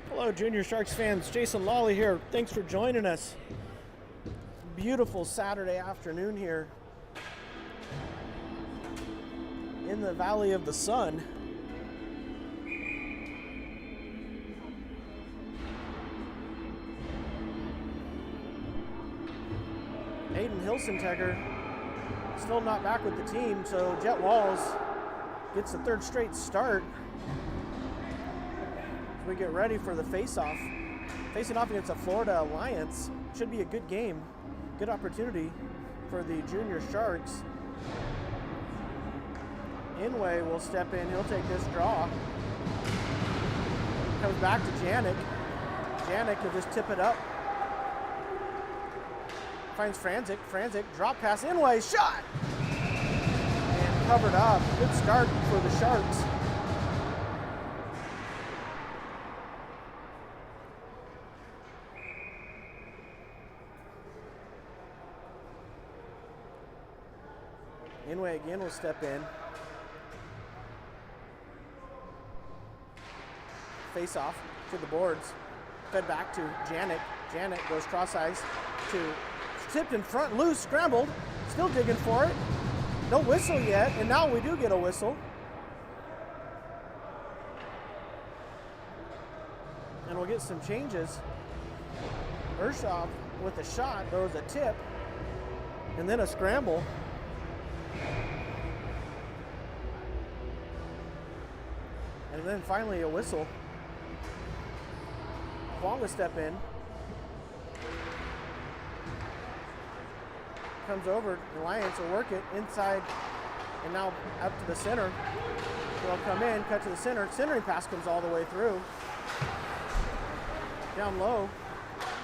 Hello, Junior Sharks fans. Jason Lawley here. Thanks for joining us. Beautiful Saturday afternoon here in the Valley of the Sun. Hayden Hilsentegger still not back with the team, so Jet Walls gets the third straight start. As we get ready for the face-off. Facing off against the Florida Alliance. Should be a good game. Good opportunity for the Junior Sharks Inway will step in. He'll take this draw. Comes back to Janik. Janik will just tip it up. Finds Franzik. Franzik, drop pass. Inway, shot! And covered up. Good start for the Sharks. Inway again will step in. Face off to the boards. Fed back to Janik. Janik goes cross ice to tipped in front, loose, scrambled. Still digging for it. No whistle yet, and now we do get a whistle. And we'll get some changes. Urshov with a shot, there was a tip, and then a scramble. And then finally a whistle. Kwong will step in. Comes over, the Lions will work it inside and now up to the center. They'll come in, cut to the center. Centering pass comes all the way through. Down low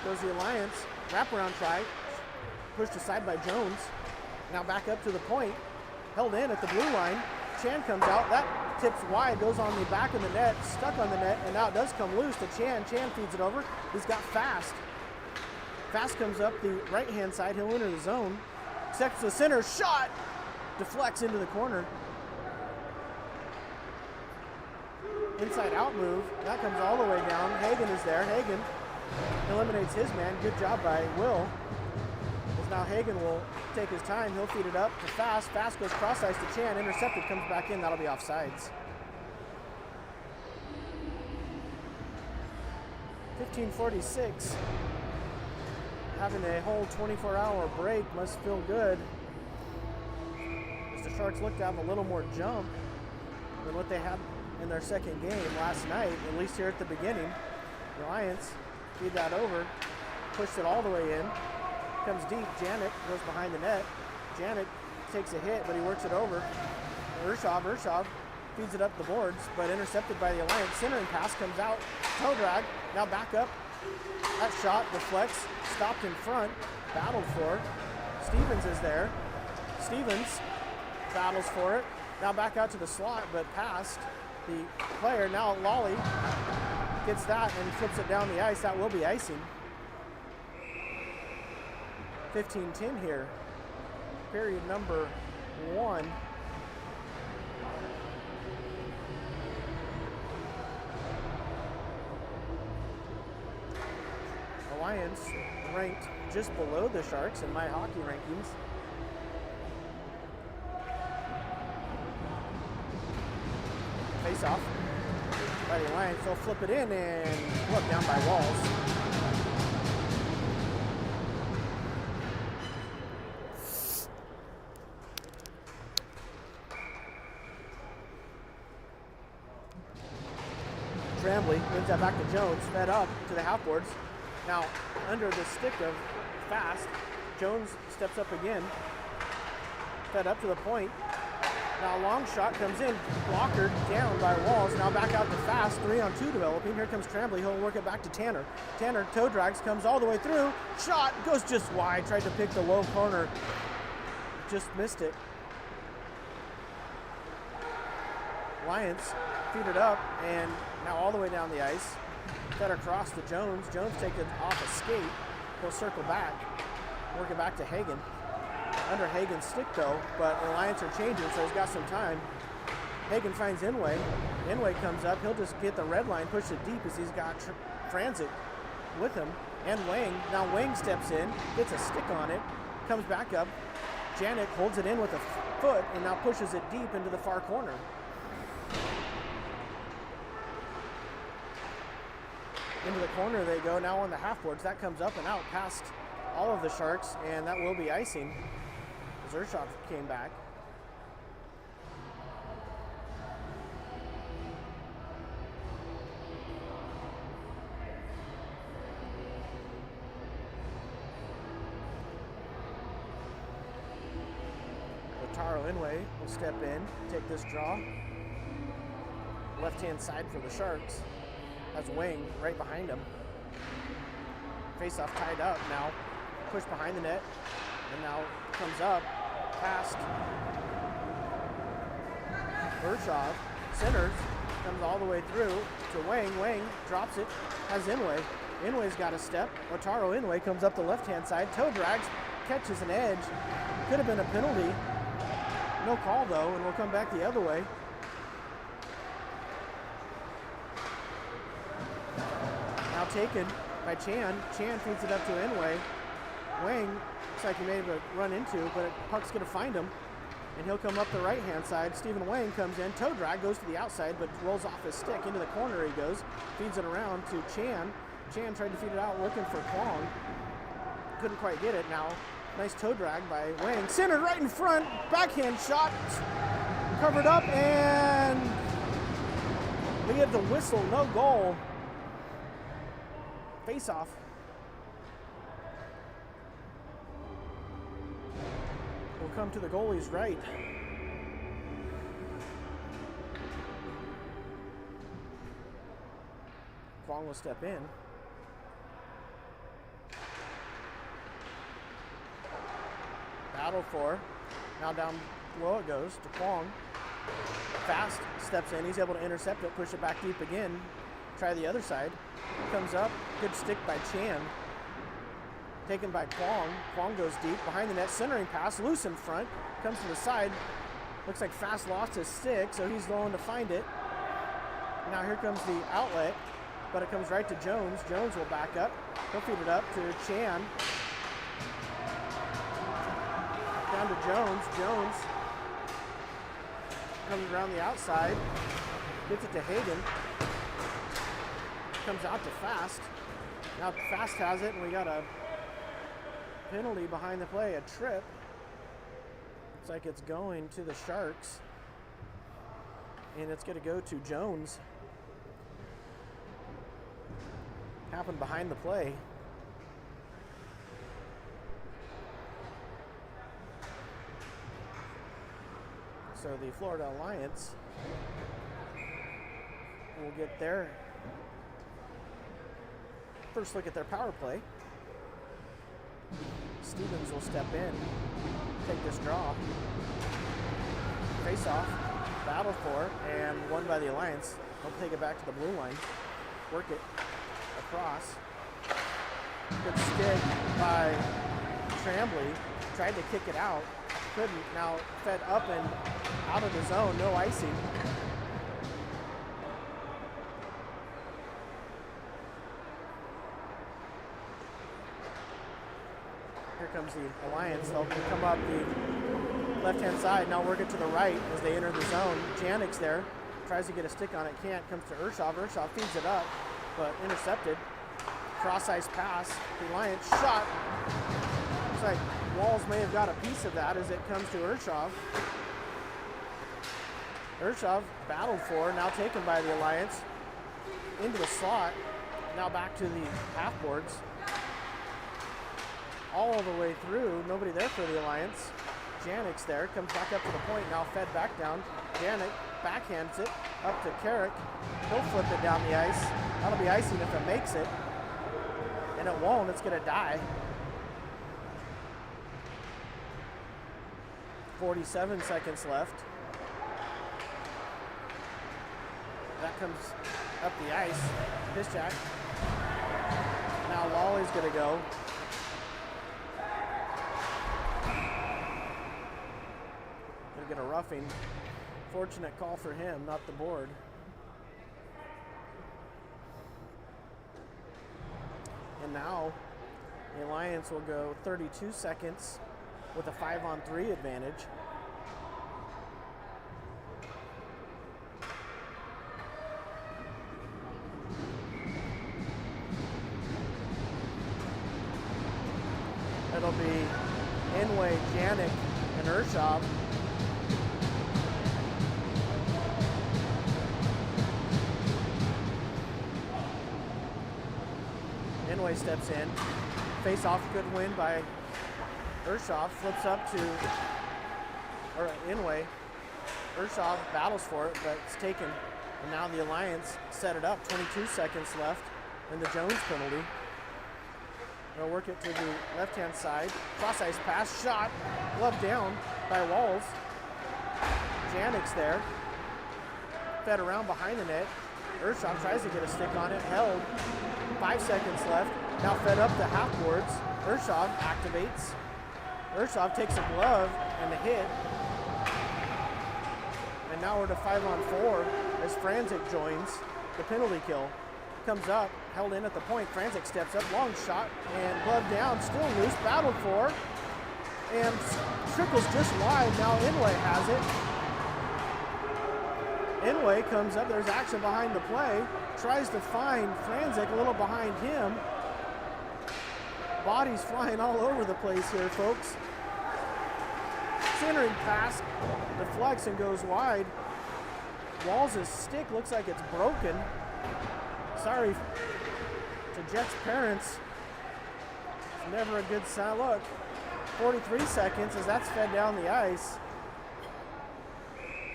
goes the Alliance. Wraparound try, pushed aside by Jones. Now back up to the point, held in at the blue line. Chan comes out, that tips wide, goes on the back of the net, stuck on the net, and now it does come loose to Chan. Chan feeds it over. He's got Fast. Fast comes up the right-hand side. He'll enter the zone. Steps to the center, shot! Deflects into the corner. Inside out move. That comes all the way down. Hagen is there. Hagen eliminates his man. Good job by Will. As now Hagen will take his time. He'll feed it up to Fast. Fast goes cross ice to Chan. Intercepted, comes back in. That'll be offsides. 15:46. Having a whole 24-hour break must feel good. As the Sharks look to have a little more jump than what they had in their second game last night, at least here at the beginning. The Lions feed that over, pushed it all the way in. Comes deep, Janik goes behind the net. Janik takes a hit, but he works it over. Urshov feeds it up the boards, but intercepted by the Alliance. Centering pass comes out, toe drag, now back up. That shot deflects, stopped in front, battled for it. Stevens is there. Stevens battles for it. Now back out to the slot, but past the player. Now Lawley gets that and flips it down the ice. That will be icing. 15-10 here. Period number 1. Lions ranked just below the Sharks in my hockey rankings. Face off by the Lions. They'll flip it in and look down by Walls. Tremblay wins that back to Jones, fed up to the half boards. Now, under the stick of Fast, Jones steps up again, fed up to the point. Now a long shot comes in, blocker down by Walls. Now back out to Fast, 3-on-2 developing. Here comes Tremblay, he'll work it back to Tanner. Tanner toe drags, comes all the way through. Shot goes just wide, tried to pick the low corner, just missed it. Lions feed it up, and now all the way down the ice. Fed across to Jones. Jones takes it off a skate. He'll circle back, work it back to Hagen. Under Hagen's stick though, but the Lions are changing, so he's got some time. Hagen finds Inway. Inway comes up. He'll just get the red line, push it deep as he's got Franzik with him, and Wang. Now Wang steps in, gets a stick on it, comes back up. Janik holds it in with a foot and now pushes it deep into the far corner. Into the corner they go, now on the half boards. That comes up and out past all of the Sharks, and that will be icing as Urshov came back. Otaro Inouye will step in, take this draw. Left-hand side for the Sharks. Has Wang right behind him. Face-off tied up now. Push behind the net. And now comes up. Past Urshov. Centers. Comes all the way through to Wang. Wang drops it. Has Inouye. Inouye's got a step. Otaro Inouye comes up the left-hand side. Toe drags. Catches an edge. Could have been a penalty. No call though, and we'll come back the other way. Now taken by Chan. Chan feeds it up to Inouye. Wang looks like he may have run into, but puck's going to find him. And he'll come up the right-hand side. Stephen Wang comes in. Toe drag goes to the outside, but rolls off his stick. Into the corner he goes. Feeds it around to Chan. Chan tried to feed it out, looking for Kwong. Couldn't quite get it. Now, nice toe drag by Wang. Centered right in front. Backhand shot. Covered up, and we get the whistle. No goal. Face off. Will come to the goalie's right. Kwong will step in. Battle for. Now down low it goes to Kwong. Fast steps in. He's able to intercept it, push it back deep again. Try the other side. Comes up. Good stick by Chan. Taken by Kwong. Kwong goes deep. Behind the net. Centering pass. Loose in front. Comes to the side. Looks like Fast lost his stick, so he's going to find it. Now here comes the outlet, but it comes right to Jones. Jones will back up. He'll feed it up to Chan. Down to Jones. Jones comes around the outside. Gets it to Hagen. Comes out to Fast. Now Fast has it, and we got a penalty behind the play, a trip. Looks like it's going to the Sharks. And it's going to go to Jones. Happened behind the play. So the Florida Alliance will get their first look at their power play. Stevens will step in, take this draw. Face off, battle for, and won by the Alliance. They'll take it back to the blue line, work it across. Good stick by Tremblay. Tried to kick it out, couldn't. Now fed up and out of the zone, no icing. Here comes the Alliance. They'll come up the left-hand side. Now work it to the right as they enter the zone. Janik's there. Tries to get a stick on it. Can't. Comes to Urshov. Urshov feeds it up, but intercepted. Cross-ice pass. The Alliance shot. Looks like Walls may have got a piece of that as it comes to Urshov. Urshov battled for. Now taken by the Alliance. Into the slot. Now back to the half boards. All the way through, nobody there for the Alliance. Janik's there, comes back up to the point, now fed back down. Janik backhands it up to Carrick. He'll flip it down the ice. That'll be icing if it makes it. And it won't, it's gonna die. 47 seconds left. That comes up the ice. Piszczak. Now Lawley's gonna go. Get a roughing. Fortunate call for him, not the board. And now the Alliance will go 32 seconds with a 5-on-3 advantage. It'll be Inouye, Janik, and Urshov. Inouye steps in. Face off, good win by Urshov. Flips up to or Inway. Urshov battles for it, but it's taken. And now the Alliance set it up. 22 seconds left in the Jones penalty. They'll work it to the left-hand side. Cross-ice pass, shot, glove down by Walls. Janik's there. Fed around behind the net. Urshov tries to get a stick on it, held. 5 seconds left. Now fed up the half boards. Urshov activates. Urshov takes a glove and a hit. And now we're to 5-on-4 as Franzik joins the penalty kill. Comes up, held in at the point. Franzik steps up, long shot, and glove down, still loose, battled for, and trickles just wide. Now Inway has it. Inway comes up, there's action behind the play, tries to find Franzik a little behind him. Bodies flying all over the place here, folks. Centering pass deflects and goes wide. Walls' stick looks like it's broken. Sorry to Jet's parents. It's never a good sign. Look, 43 seconds as that's fed down the ice.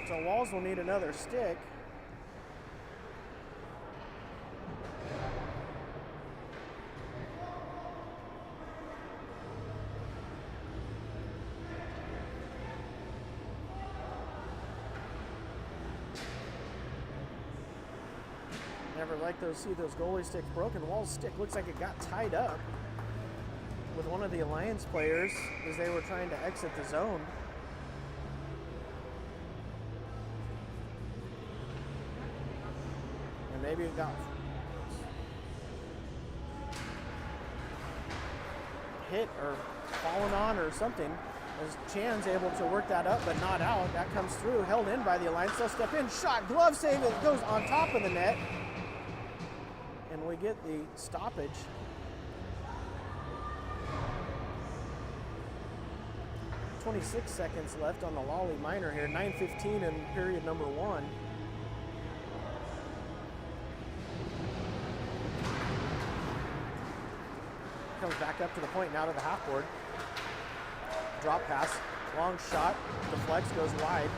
So Walls will need another stick. Never like see those goalie sticks broken. Wall's stick looks like it got tied up with one of the Alliance players as they were trying to exit the zone. And maybe it got hit or fallen on or something. As Chan's able to work that up but not out. That comes through, held in by the Alliance. They'll step in, shot, glove save, it goes on top of the net. And we get the stoppage. .26 seconds left on the Lolly minor here. 9:15 in period number 1. Comes back up to the point, now to the half board. Drop pass, long shot, deflects, goes wide.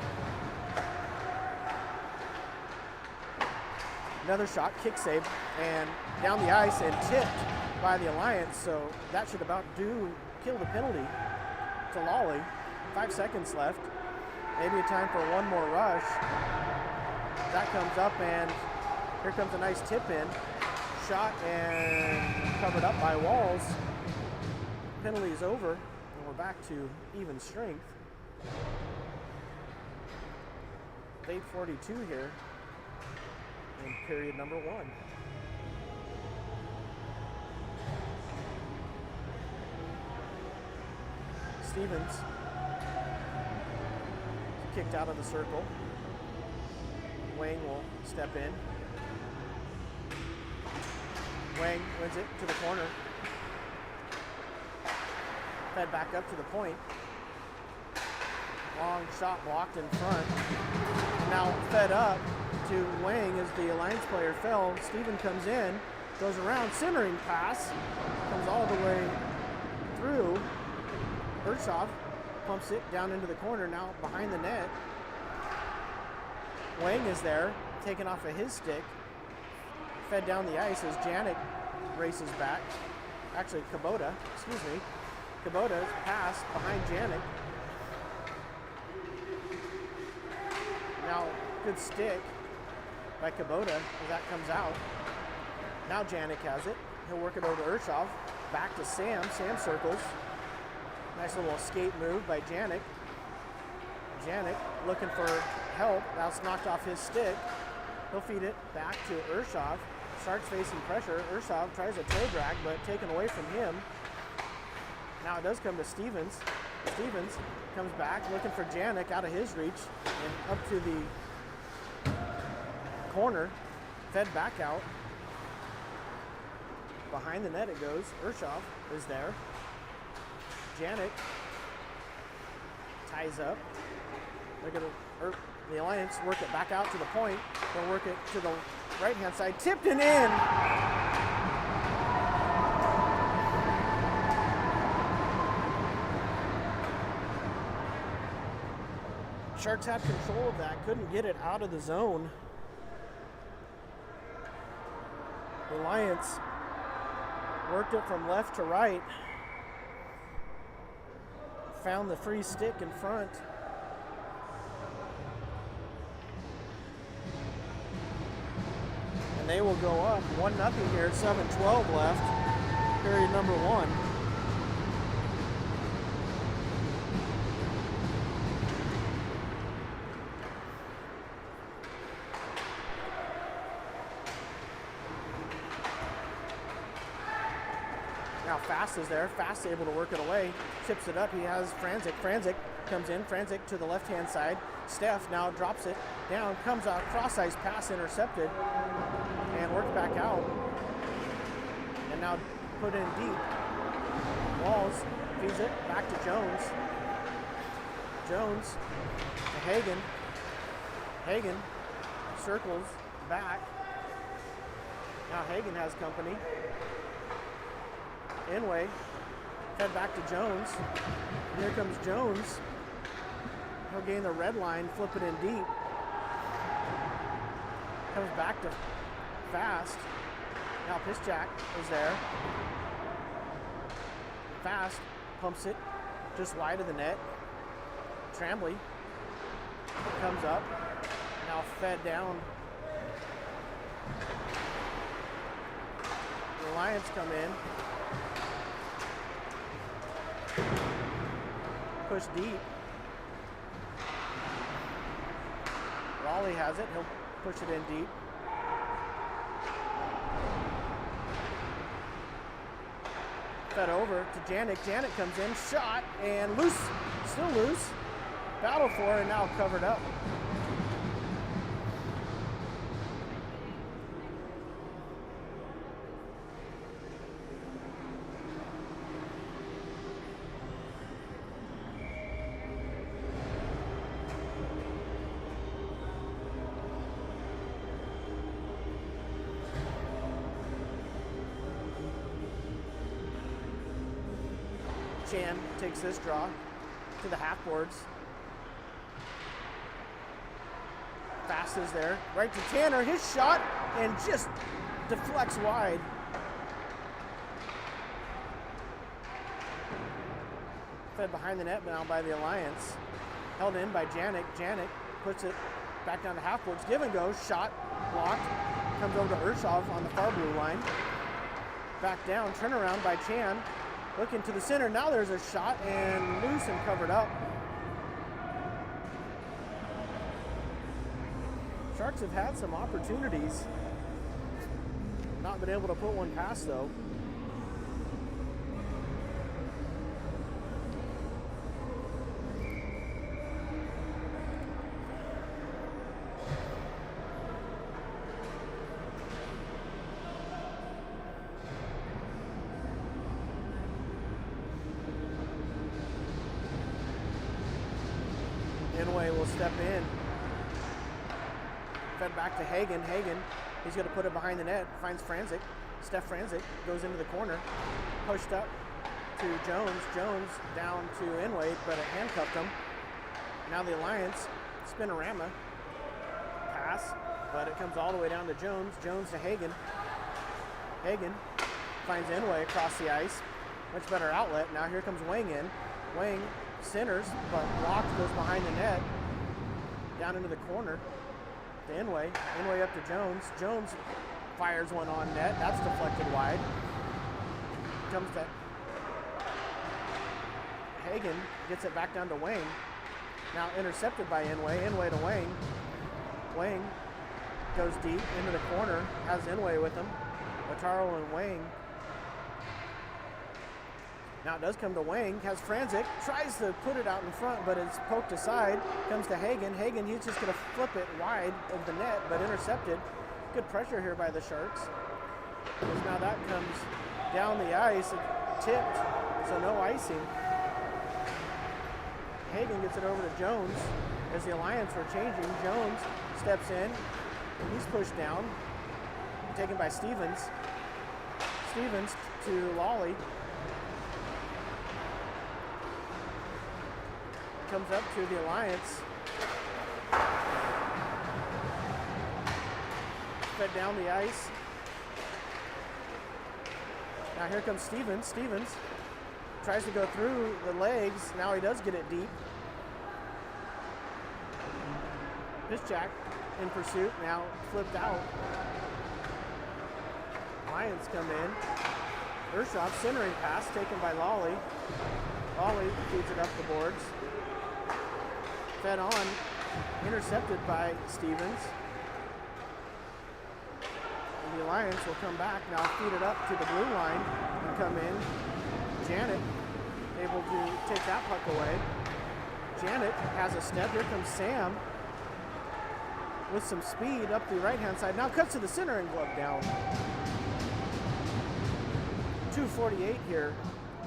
Another shot, kick save, and down the ice and tipped by the Alliance, so that should about kill the penalty to Lolly. 5 seconds left. Maybe a time for one more rush. That comes up, and here comes a nice tip in. Shot and covered up by Walls. Penalty is over, and we're back to even strength. 8:42 here in period number 1. Stevens kicked out of the circle. Wang will step in. Wang wins it to the corner. Fed back up to the point. Long shot blocked in front. Now fed up to Wang as the Alliance player fell. Steven comes in, goes around, centering pass, comes all the way through. Urshov pumps it down into the corner, now behind the net. Wang is there, taken off of his stick. Fed down the ice as Janik races back. Actually, Kubota. Kubota's pass behind Janik. Now, good stick by Kubota as that comes out. Now Janik has it. He'll work it over to Urshov. Back to Sam. Sam circles. Nice little escape move by Janik. Janik looking for help. Now it's knocked off his stick. He'll feed it back to Urshov. Starts facing pressure. Urshov tries a toe drag, but taken away from him. Now it does come to Stevens. Stevens comes back looking for Janik out of his reach and up to the corner. Fed back out. Behind the net it goes. Urshov is there. Janik ties up. They're going to the Alliance work it back out to the point. They'll work it to the right-hand side. Tipped and in. Sharks had control of that, couldn't get it out of the zone. The Alliance worked it from left to right. Found the free stick in front. And they will go up 1-0 here, 7:12 left, period number 1. Now Fast is there. Fast able to work it away. Chips it up. He has Franzik. Franzik comes in. Franzik to the left-hand side. Steph now drops it down. Comes out. Cross-ice pass intercepted. And worked back out. And now put in deep. Walls feeds it back to Jones. Jones to Hagen. Hagen circles back. Now Hagen has company. Inway, head back to Jones. Here comes Jones. He'll gain the red line, flip it in deep. Comes back to Fast. Now Piszczak is there. Fast pumps it just wide of the net. Tremblay comes up. Now fed down. The Lions come in. Push deep. Raleigh has it. He'll push it in deep. Fed over to Janik. Janik comes in. Shot and loose. Still loose. Battle for it and now covered up. Chan takes this draw to the half boards. Fast is there, right to Tanner, his shot, and just deflects wide. Fed behind the net now by the Alliance. Held in by Janik. Janik puts it back down to half boards. Give and go, shot, blocked. Comes over to Urshov on the far blue line. Back down, turnaround by Chan. Looking to the center, now there's a shot and loose and covered up. Sharks have had some opportunities. Not been able to put one past though. Inway will step in. Fed back to Hagen. Hagen, he's going to put it behind the net. Finds Franzik. Steph Franzik goes into the corner. Pushed up to Jones. Jones down to Inway, but it handcuffed him. Now the Alliance, spinorama. Pass, but it comes all the way down to Jones. Jones to Hagen. Hagen finds Inway across the ice. Much better outlet. Now here comes Wang in. Wang centers, but blocked, goes behind the net. Down into the corner to Inway. Inway up to Jones. Jones fires one on net. That's deflected wide. Comes to Hagen. Gets it back down to Wang. Now intercepted by Inway. Inway to Wang. Wang goes deep into the corner. Has Inway with him. Otaro and Wang. Now it does come to Wang, has Franzik, tries to put it out in front, but it's poked aside. Comes to Hagen. Hagen, he's just going to flip it wide of the net, but intercepted. Good pressure here by the Sharks. Because now that comes down the ice, tipped, so no icing. Hagen gets it over to Jones. As the Alliance were changing, Jones steps in. He's pushed down, taken by Stevens. Stevens to Lawley. comes up to the Alliance. Fed down the ice. Now here comes Stevens. Stevens tries to go through the legs. Now he does get it deep. Piszczak in pursuit. Now flipped out. Lions come in. Urshov centering pass taken by Lawley. Lawley feeds it up the boards. Fed on. Intercepted by Stevens. And the Alliance will come back. Now feed it up to the blue line and come in. Janet able to take that puck away. Janet has a step. Here comes Sam with some speed up the right-hand side. Now cuts to the center and glove down. 2:48 here.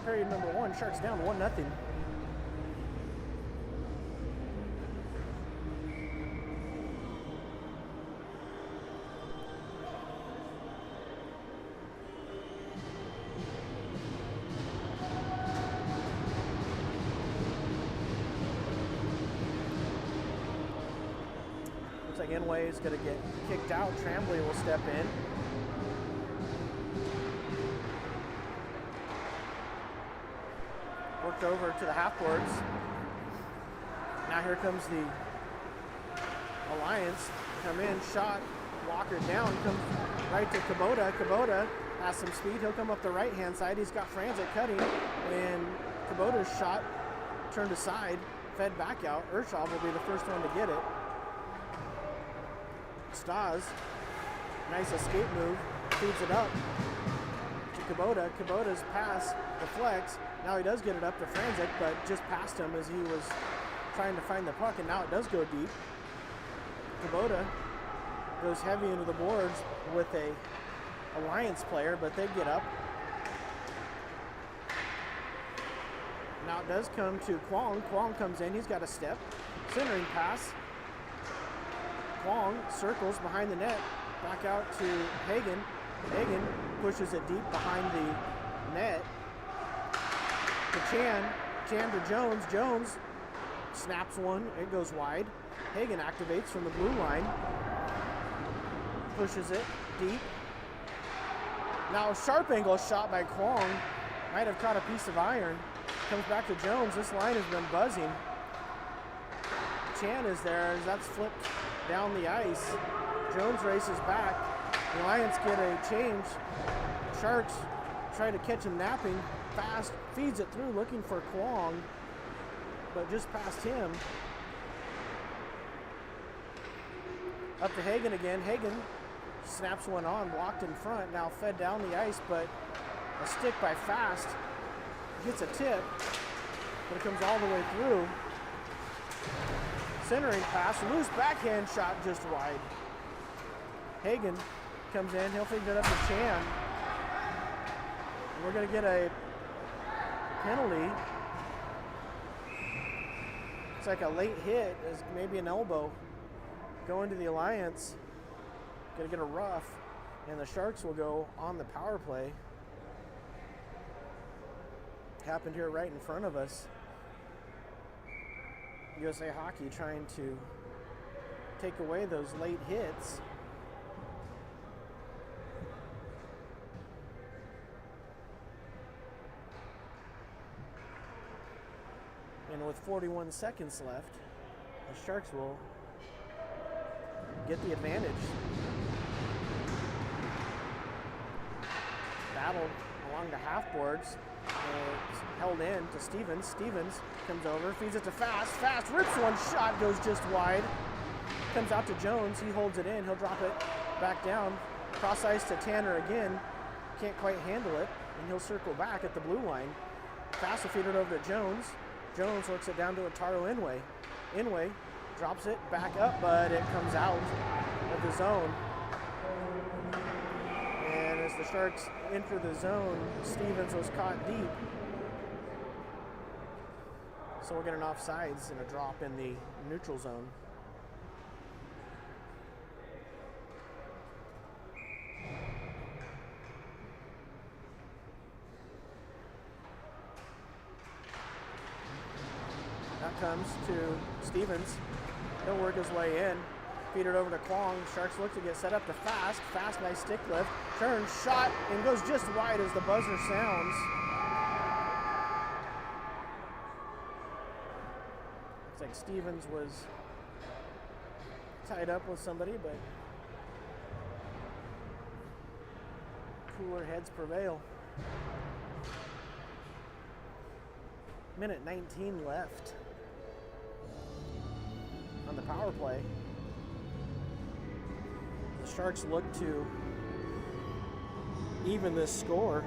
Period number 1. Sharks down 1-0. Looks like Inway is going to get kicked out. Tremblay will step in. Worked over to the half boards. Now here comes the Alliance. Come in, shot, Walker down, comes right to Kubota. Kubota has some speed. He'll come up the right-hand side. He's got Franzik cutting, and Kubota's shot turned aside, fed back out. Urshov will be the first one to get it. Stas, nice escape move, feeds it up to Kubota. Kubota's pass deflects. Now he does get it up to Franzik, but just past him as he was trying to find the puck, and now it does go deep. Kubota goes heavy into the boards with a Alliance player, but they get up. Now it does come to Kwong. Kwong comes in, he's got a step. Centering pass. Kwong circles behind the net, back out to Hagen. Hagen pushes it deep behind the net. To Chan to Jones. Jones snaps one, it goes wide. Hagen activates from the blue line. Pushes it deep. Now a sharp angle shot by Kwong. Might have caught a piece of iron. Comes back to Jones. This line has been buzzing. Chan is there as that's flipped down the ice. Jones races back. The Lions get a change. Sharks try to catch him napping. Fast, feeds it through looking for Kwong, but just past him. Up to Hagen again. Hagen snaps one on, blocked in front, now fed down the ice, but a stick by Fast gets a tip, but it comes all the way through. Centering pass, loose backhand shot just wide. Hagen comes in, he'll feed it up to Chan. We're going to get a penalty. It's like a late hit, is maybe an elbow. Going to the Alliance. Going to get a rough, and the Sharks will go on the power play. Happened here right in front of us. USA Hockey trying to take away those late hits. And with 41 seconds left, the Sharks will get the advantage. Battled along the half boards. It's held in to Stevens. Stevens comes over, feeds it to Fast. Fast rips one shot, goes just wide. Comes out to Jones. He holds it in. He'll drop it back down. Cross ice to Tanner again. Can't quite handle it. And he'll circle back at the blue line. Fast will feed it over to Jones. Jones works it down to Ataru Inway. Inway drops it back up, but it comes out of the zone. And as the Sharks enter the zone, Stevens was caught deep. So we're getting offsides and a drop in the neutral zone. Now comes to Stevens. He'll work his way in. Feed it over to Kwong. Sharks look to get set up to Fast. Fast, nice stick lift. Turns, shot, and goes just wide as the buzzer sounds. Looks like Stevens was tied up with somebody, but cooler heads prevail. Minute 19 left on the power play. The Sharks look to even this score.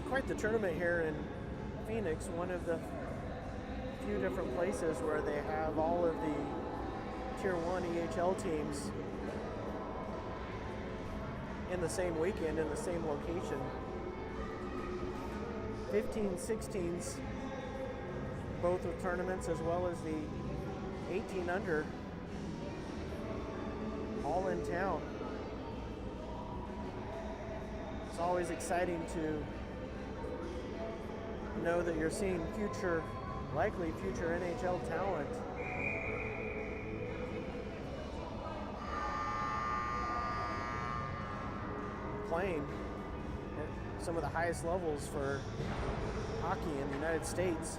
Quite the tournament here in Phoenix, one of the few different places where they have all of the Tier 1 EHL teams in the same weekend, in the same location. 15-16s, both with tournaments, as well as the 18 under, all in town. It's always exciting to know that you're seeing likely future NHL talent playing at some of the highest levels for hockey in the United States.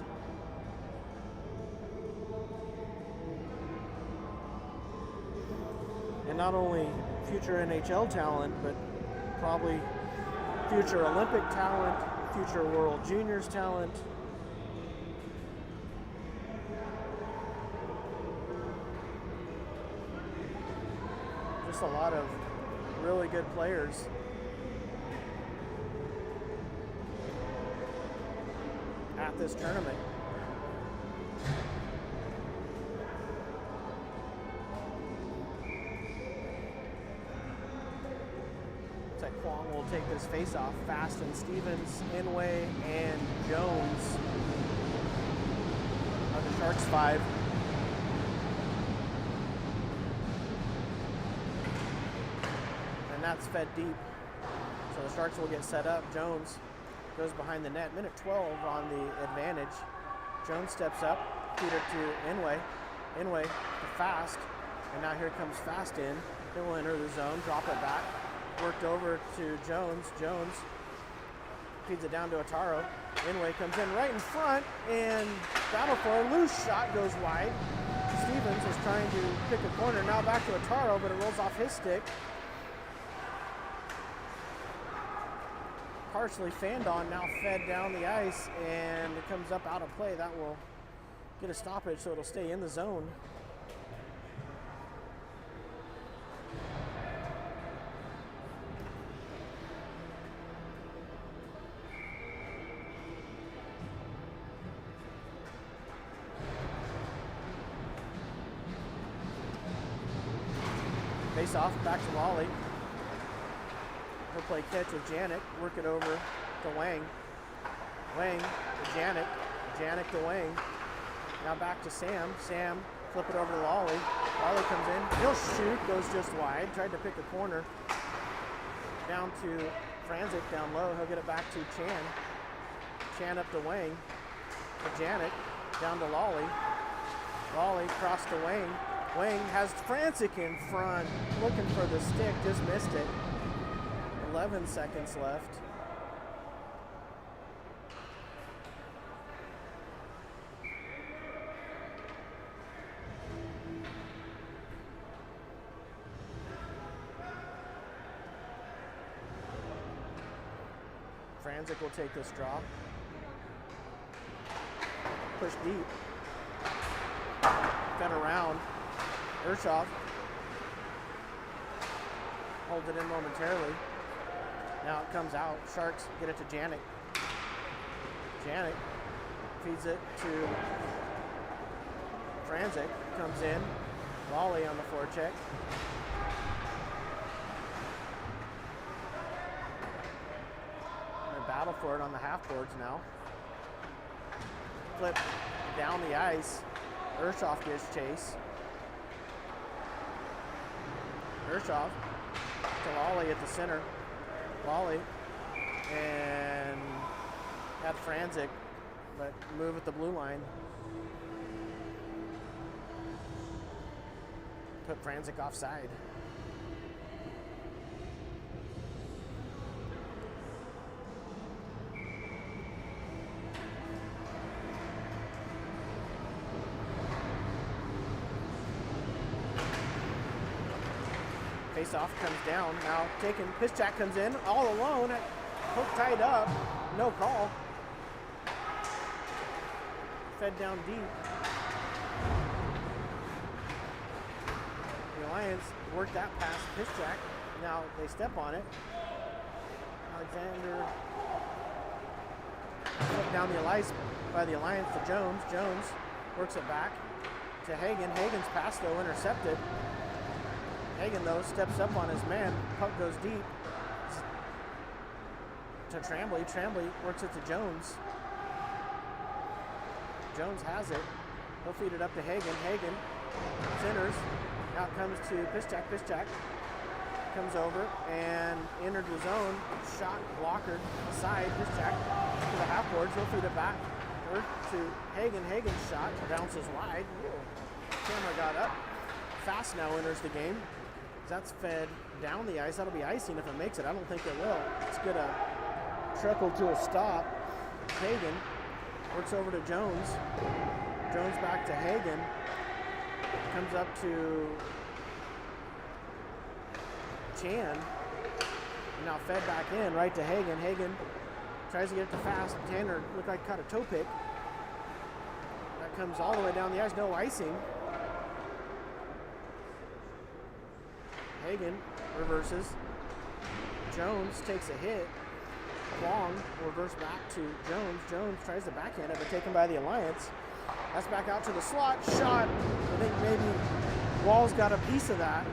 And not only future NHL talent, but probably future Olympic talent, future World Juniors talent. Just a lot of really good players. At this tournament. Looks like Kwong will take this face-off. Fast and Stevens, Inway, and Jones on the Sharks 5. And that's fed deep. So the Sharks will get set up. Jones goes behind the net. Minute 12 on the advantage. Jones steps up. Feed it to Inway. Inway to Fast. And now here comes Fast in. They will enter the zone. Drop it back. Worked over to Jones. Jones feeds it down to Ataro. Inway comes in right in front. And battle for a loose shot goes wide. Stevens was trying to pick a corner. Now back to Ataro, but it rolls off his stick. Partially fanned on, now fed down the ice, and it comes up out of play. That will get a stoppage, so it'll stay in the zone. Face off, back to Lawley. He'll play catch with Janik, work it over to Wang. Wang to Janik, Janik to Wang. Now back to Sam. Sam, flip it over to Lawley. Lawley comes in, he'll shoot, goes just wide. Tried to pick a corner. Down to Franzik down low, he'll get it back to Chan. Chan up to Wang. To Janik, down to Lawley. Lawley cross to Wang. Wang has Franzik in front, looking for the stick, just missed it. 11 seconds left. Franzik will take this draw. Push deep. Fed around. Urshov holds it in momentarily. Now it comes out. Sharks get it to Janik. Janik feeds it to Franzik. Comes in. Lawley on the forecheck. battle for it on the half boards now. Flip down the ice. Urshoff gets chase. Urshoff to Lawley at the center. Lawley and had Franzik, but move at the blue line. Put Franzik offside. Face-off comes down. Now taking, Piszczak comes in all alone. Hook tied up. No call. Fed down deep. The Alliance worked that past Piszczak. Now they step on it. Alexander put down the ice by the Alliance to Jones. Jones works it back to Hagen. Hagen's pass though intercepted. Hagen though steps up on his man. Puck goes deep to Tremblay. Tremblay works it to Jones. Jones has it. He'll feed it up to Hagen. Hagen centers. Now it comes to Piszczak. Piszczak comes over and entered the zone. Shot blocker aside. Piszczak to the half boards. He'll feed it back to Hagen. Hagen's shot bounces wide. Whoa. Camera got up. Fast now enters the game. That's fed down the ice. That'll be icing if it makes it. I don't think it will. It's gonna trickle to a stop. Hagen works over to Jones. Jones back to Hagen. Comes up to Chan. And now fed back in right to Hagen. Hagen tries to get it to fast. Tanner looked like caught a toe pick. That comes all the way down the ice. No icing. Hagen reverses. Jones takes a hit. Long reverse back to Jones. Jones tries to backhand it, but taken by the Alliance. That's back out to the slot. Shot. I think maybe Wall's got a piece of that.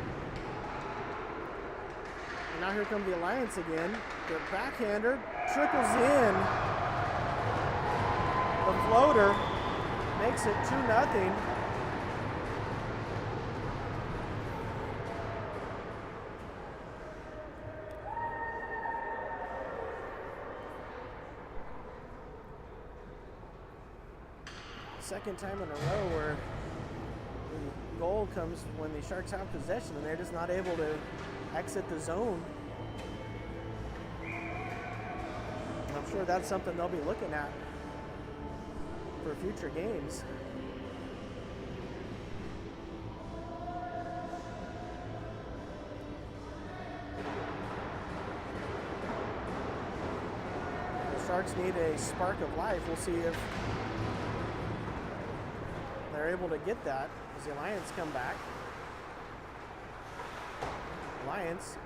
And now here comes the Alliance again. Their backhander trickles in. The floater makes it 2-0. Second time in a row where the goal comes when the Sharks have possession and they're just not able to exit the zone. And I'm sure that's something they'll be looking at for future games. The Sharks need a spark of life. We'll see if they're able to get that as the Alliance come back. Alliance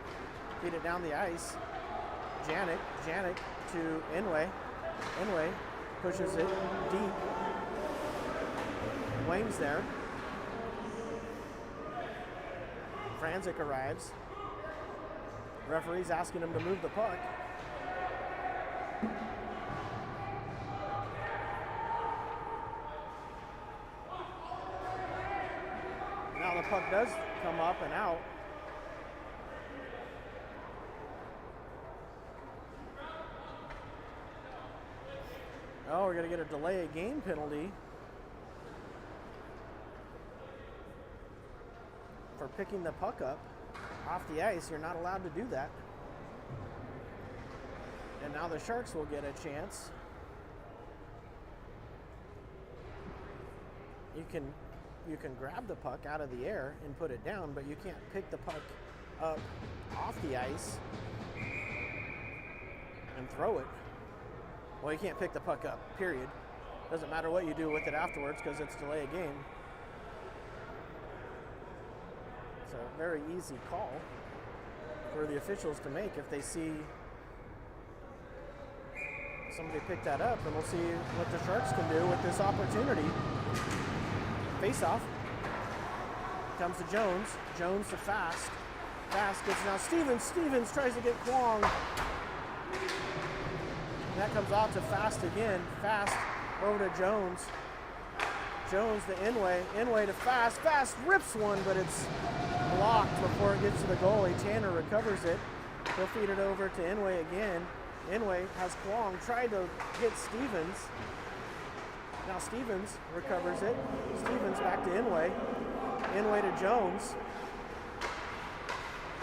feed it down the ice. Janik to Inway. Inway pushes it deep. Wayne's there. Franzik arrives. Referee's asking him to move the puck. Now the puck does come up and out. Oh, we're going to get a delay of game penalty for picking the puck up off the ice. You're not allowed to do that. And now the Sharks will get a chance. You can grab the puck out of the air and put it down, but you can't pick the puck up off the ice and throw it. Well, you can't pick the puck up, period. Doesn't matter what you do with it afterwards because it's delay a game. It's a very easy call for the officials to make if they see somebody pick that up, and we'll see what the Sharks can do with this opportunity. Face-off. Comes to Jones. Jones to Fast. Fast gets now Stevens. Stevens tries to get Kwong. And that comes out to Fast again. Fast over to Jones. Jones to Inway. Inway to Fast. Fast rips one, but it's blocked before it gets to the goalie. Tanner recovers it. He'll feed it over to Inway again. Inway has Kwong. Tried to hit Stevens. Now Stevens recovers it. Stevens back to Inway. Inway to Jones.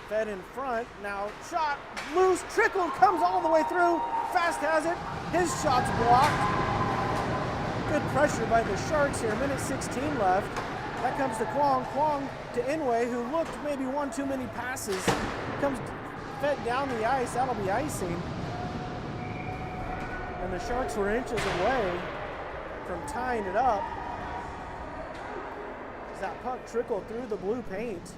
Fed in front. Now shot loose. Trickle comes all the way through. Fast has it. His shot's blocked. Good pressure by the Sharks here. Minute 16 left. That comes to Kwong. Kwong to Inway, who looked maybe one too many passes. Comes fed down the ice. That'll be icing. And the Sharks were inches away from tying it up as that puck trickled through the blue paint.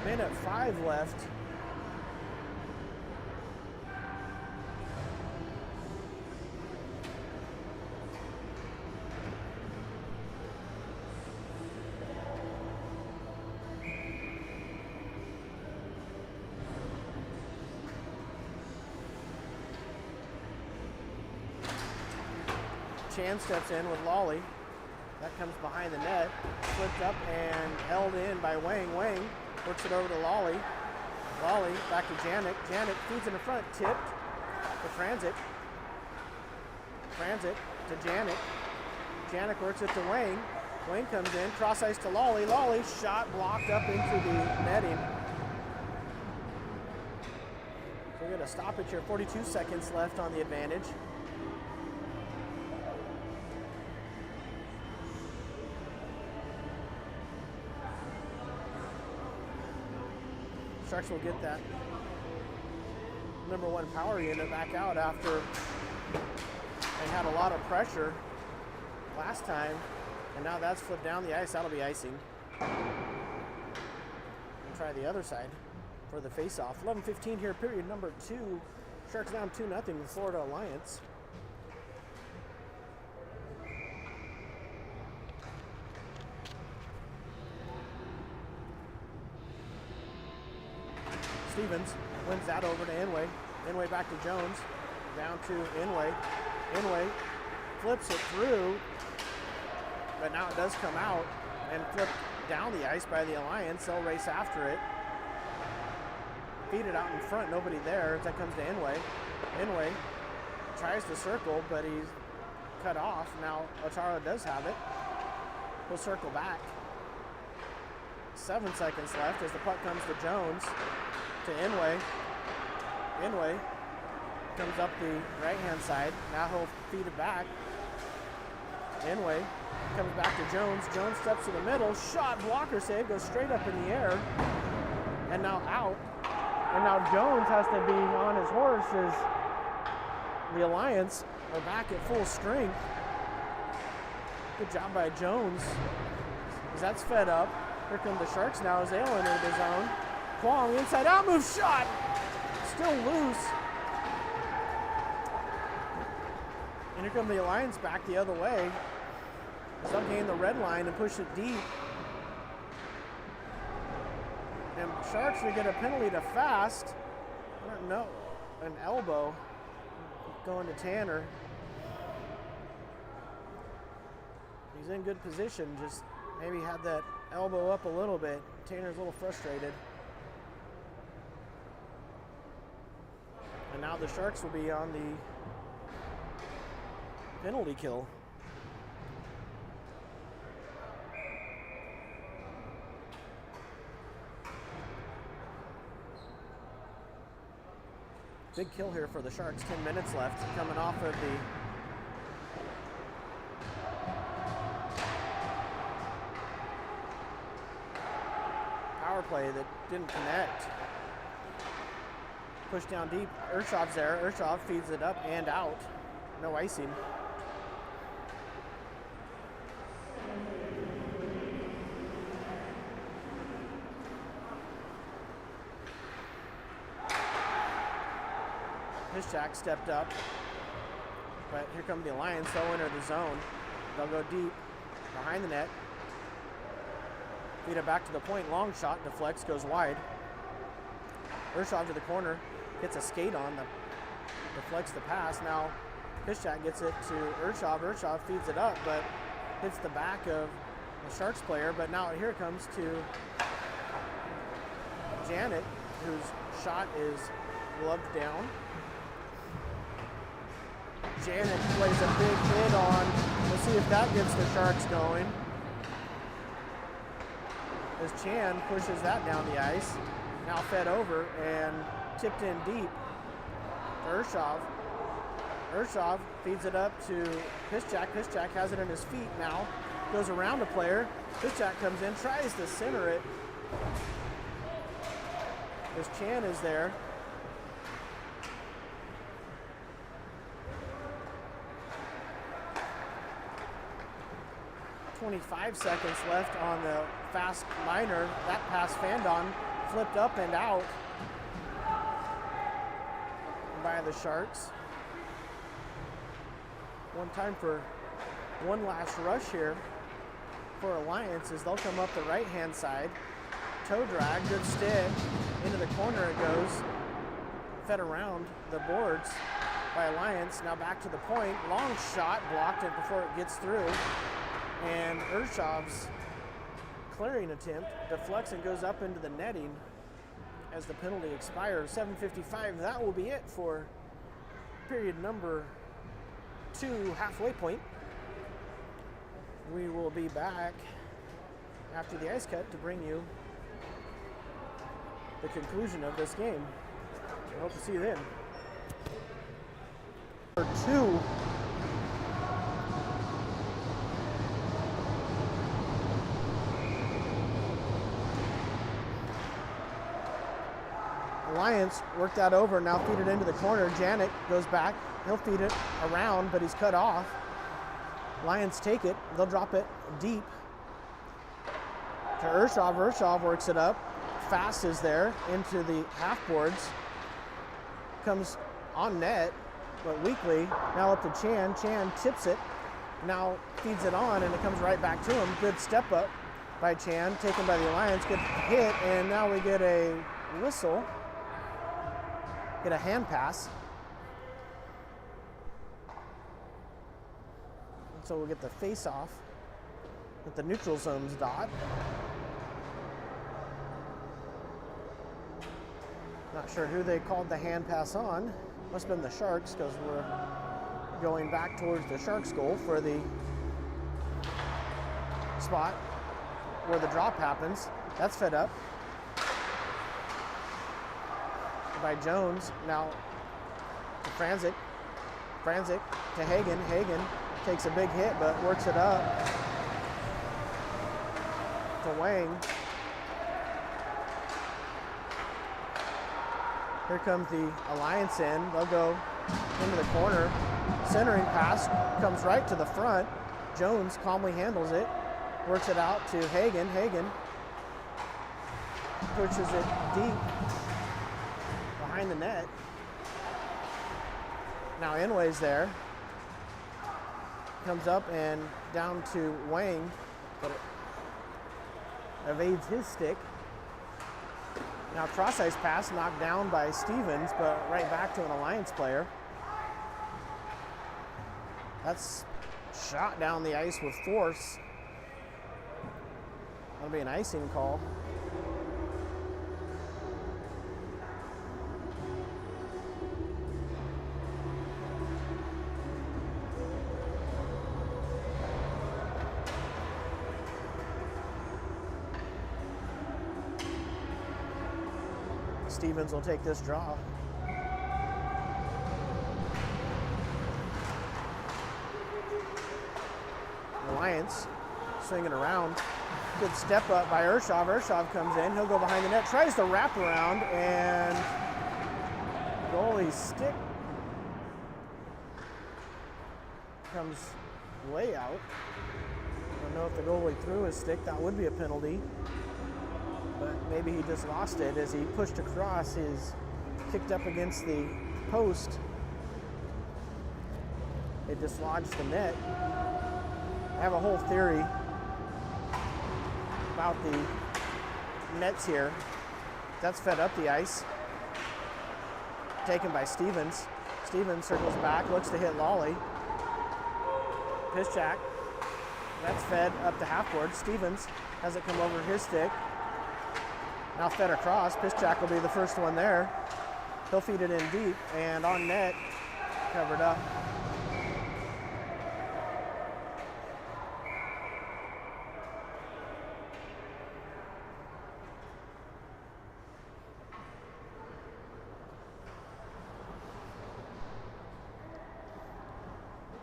Minute 5 left. Chan steps in with Lawley. That comes behind the net. Flipped up and held in by Wang. Wang works it over to Lawley. Lawley back to Janik. Janik feeds in the front. Tipped to Franzik. Franzik to Janik. Janik works it to Wang. Wang comes in. Cross ice to Lawley. Lawley shot blocked up into the netting. So we got a stoppage here. 42 seconds left on the advantage. Sharks will get that #1 power unit back out after they had a lot of pressure last time, and now that's flipped down the ice. That'll be icing. We'll try the other side for the face-off. 11:15 here, period number 2. Sharks down 2-0 with Florida Alliance. Stevens wins that over to Inway. Inway back to Jones. Down to Inway. Inway flips it through, but now it does come out and flip down the ice by the Alliance. They'll race after it. Feed it out in front, nobody there. That comes to Inway. Inway tries to circle, but he's cut off. Now Otaro does have it. He'll circle back. 7 seconds left as the puck comes to Jones. To Inway. Inway comes up the right-hand side. Now he'll feed it back. Inway comes back to Jones. Jones steps to the middle. Shot, blocker save, goes straight up in the air. And now out. And now Jones has to be on his horse as the Alliance are back at full strength. Good job by Jones. As that's fed up. Here come the Sharks now as they'll enter the zone. Kwong inside out move shot. Still loose. And here come the Alliance back the other way. They'll gain the red line and push it deep. And Sharks will get a penalty to Fast. I don't know. An elbow going to Tanner. He's in good position. Just maybe had that elbow up a little bit. Tanner's a little frustrated. And now the Sharks will be on the penalty kill. Big kill here for the Sharks. 10 minutes left. Coming off of the power play that didn't connect. Push down deep. Urshov's there. Urshov feeds it up and out. No icing. Hishak stepped up. But here come the Alliance. They'll enter the zone. They'll go deep behind the net. Feed it back to the point. Long shot. Deflects. Goes wide. Urshov to the corner. Gets a skate on. The deflects the pass. Now Piszczak gets it to Urshov. Urshov feeds it up, but hits the back of the Sharks player. But now here it comes to Janet, whose shot is gloved down. Janet plays a big hit on. We'll see if that gets the Sharks going. As Chan pushes that down the ice. Now fed over and tipped in deep to Urshov. Urshov feeds it up to Piszczak. Piszczak has it in his feet now. Goes around a player. Piszczak comes in, tries to center it. As Chan is there. 25 seconds left on the fast liner. That pass Fandon flipped up and out by the Sharks. One time for one last rush here for Alliance as they'll come up the right-hand side. Toe drag, good stick. Into the corner it goes. Fed around the boards by Alliance. Now back to the point. Long shot, blocked it before it gets through. And Urshov's clearing attempt deflects and goes up into the netting as the penalty expires. 7:55, that will be it for period number 2, halfway point. We will be back after the ice cut to bring you the conclusion of this game. I hope to see you then. Number 2. Alliance worked that over, now feed it into the corner. Janet goes back, he'll feed it around, but he's cut off. Lions take it, they'll drop it deep to Urshov. Urshov works it up. Fast is there into the half boards. Comes on net, but weakly. Now up to Chan. Chan tips it. Now feeds it on, and it comes right back to him. Good step up by Chan, taken by the Alliance. Good hit, and now we get a whistle. Get a hand pass. And so we'll get the face off at the neutral zones dot. Not sure who they called the hand pass on. Must have been the Sharks, because we're going back towards the Sharks goal for the spot where the drop happens. That's fed up by Jones. Now to Franzik. Franzik to Hagen. Hagen takes a big hit but works it up to Wang. Here comes the Alliance in. They'll go into the corner. Centering pass comes right to the front. Jones calmly handles it. Works it out to Hagen. Hagen pushes it deep behind the net. Now Inway's there. Comes up and down to Wang, but it evades his stick. Now cross-ice pass knocked down by Stevens, but right back to an Alliance player. That's shot down the ice with force. That'll be an icing call. Stevens will take this draw. Alliance swinging around. Good step up by Urshov. Urshov comes in. He'll go behind the net. Tries to wrap around, and goalie's stick comes way out. I don't know if the goalie threw his stick. That would be a penalty. But maybe he just lost it as he pushed across. His kicked up against the post. It dislodged the net. I have a whole theory about the nets here. That's fed up the ice. Taken by Stevens. Stevens circles back, looks to hit Lawley. Piszczak, that's fed up to half board. Stevens has it come over his stick. Now fed across. Piszczak will be the first one there. He'll feed it in deep and on net, covered up.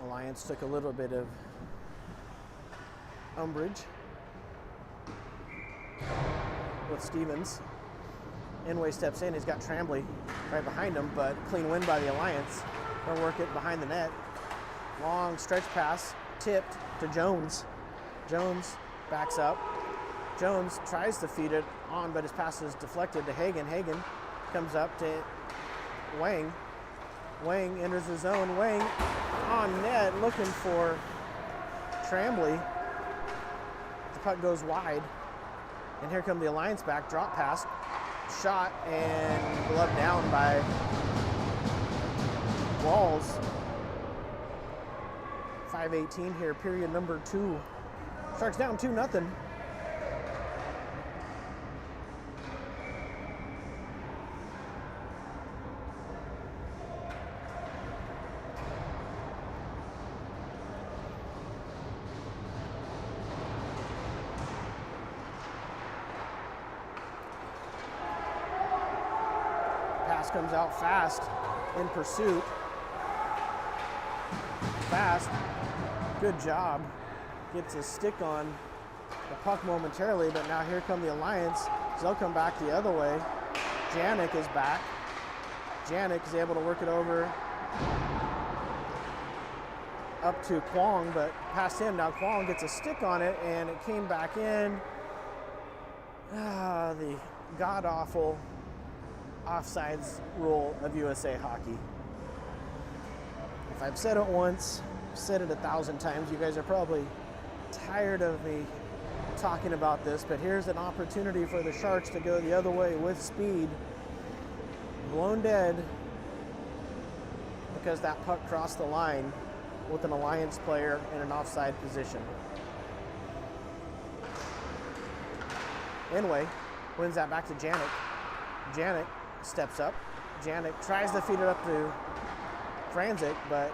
Alliance took a little bit of umbrage with Stevens. Inway steps in, he's got Tremblay right behind him, but clean win by the Alliance. They'll work it behind the net. Long stretch pass, tipped to Jones. Jones backs up. Jones tries to feed it on, but his pass is deflected to Hagen. Hagen comes up to Wang. Wang enters the zone. Wang on net looking for Tremblay. The puck goes wide. And here come the Alliance back, drop pass, shot, and glove down by Walls. 5:18 here, period number 2. Sharks down 2-0. Comes out fast in pursuit. Fast, good job. Gets a stick on the puck momentarily, but now here come the Alliance. So they'll come back the other way. Janik is back. Janik is able to work it over up to Kwong, but past him. Now Kwong gets a stick on it, and it came back in. The god-awful offsides rule of USA hockey. If I've said it once, I've said it 1,000 times. You guys are probably tired of me talking about this, but here's an opportunity for the Sharks to go the other way with speed. Blown dead because that puck crossed the line with an Alliance player in an offside position. Anyway, wins that back to Janik. Janik steps up. Janik tries to feed it up to Franzik, but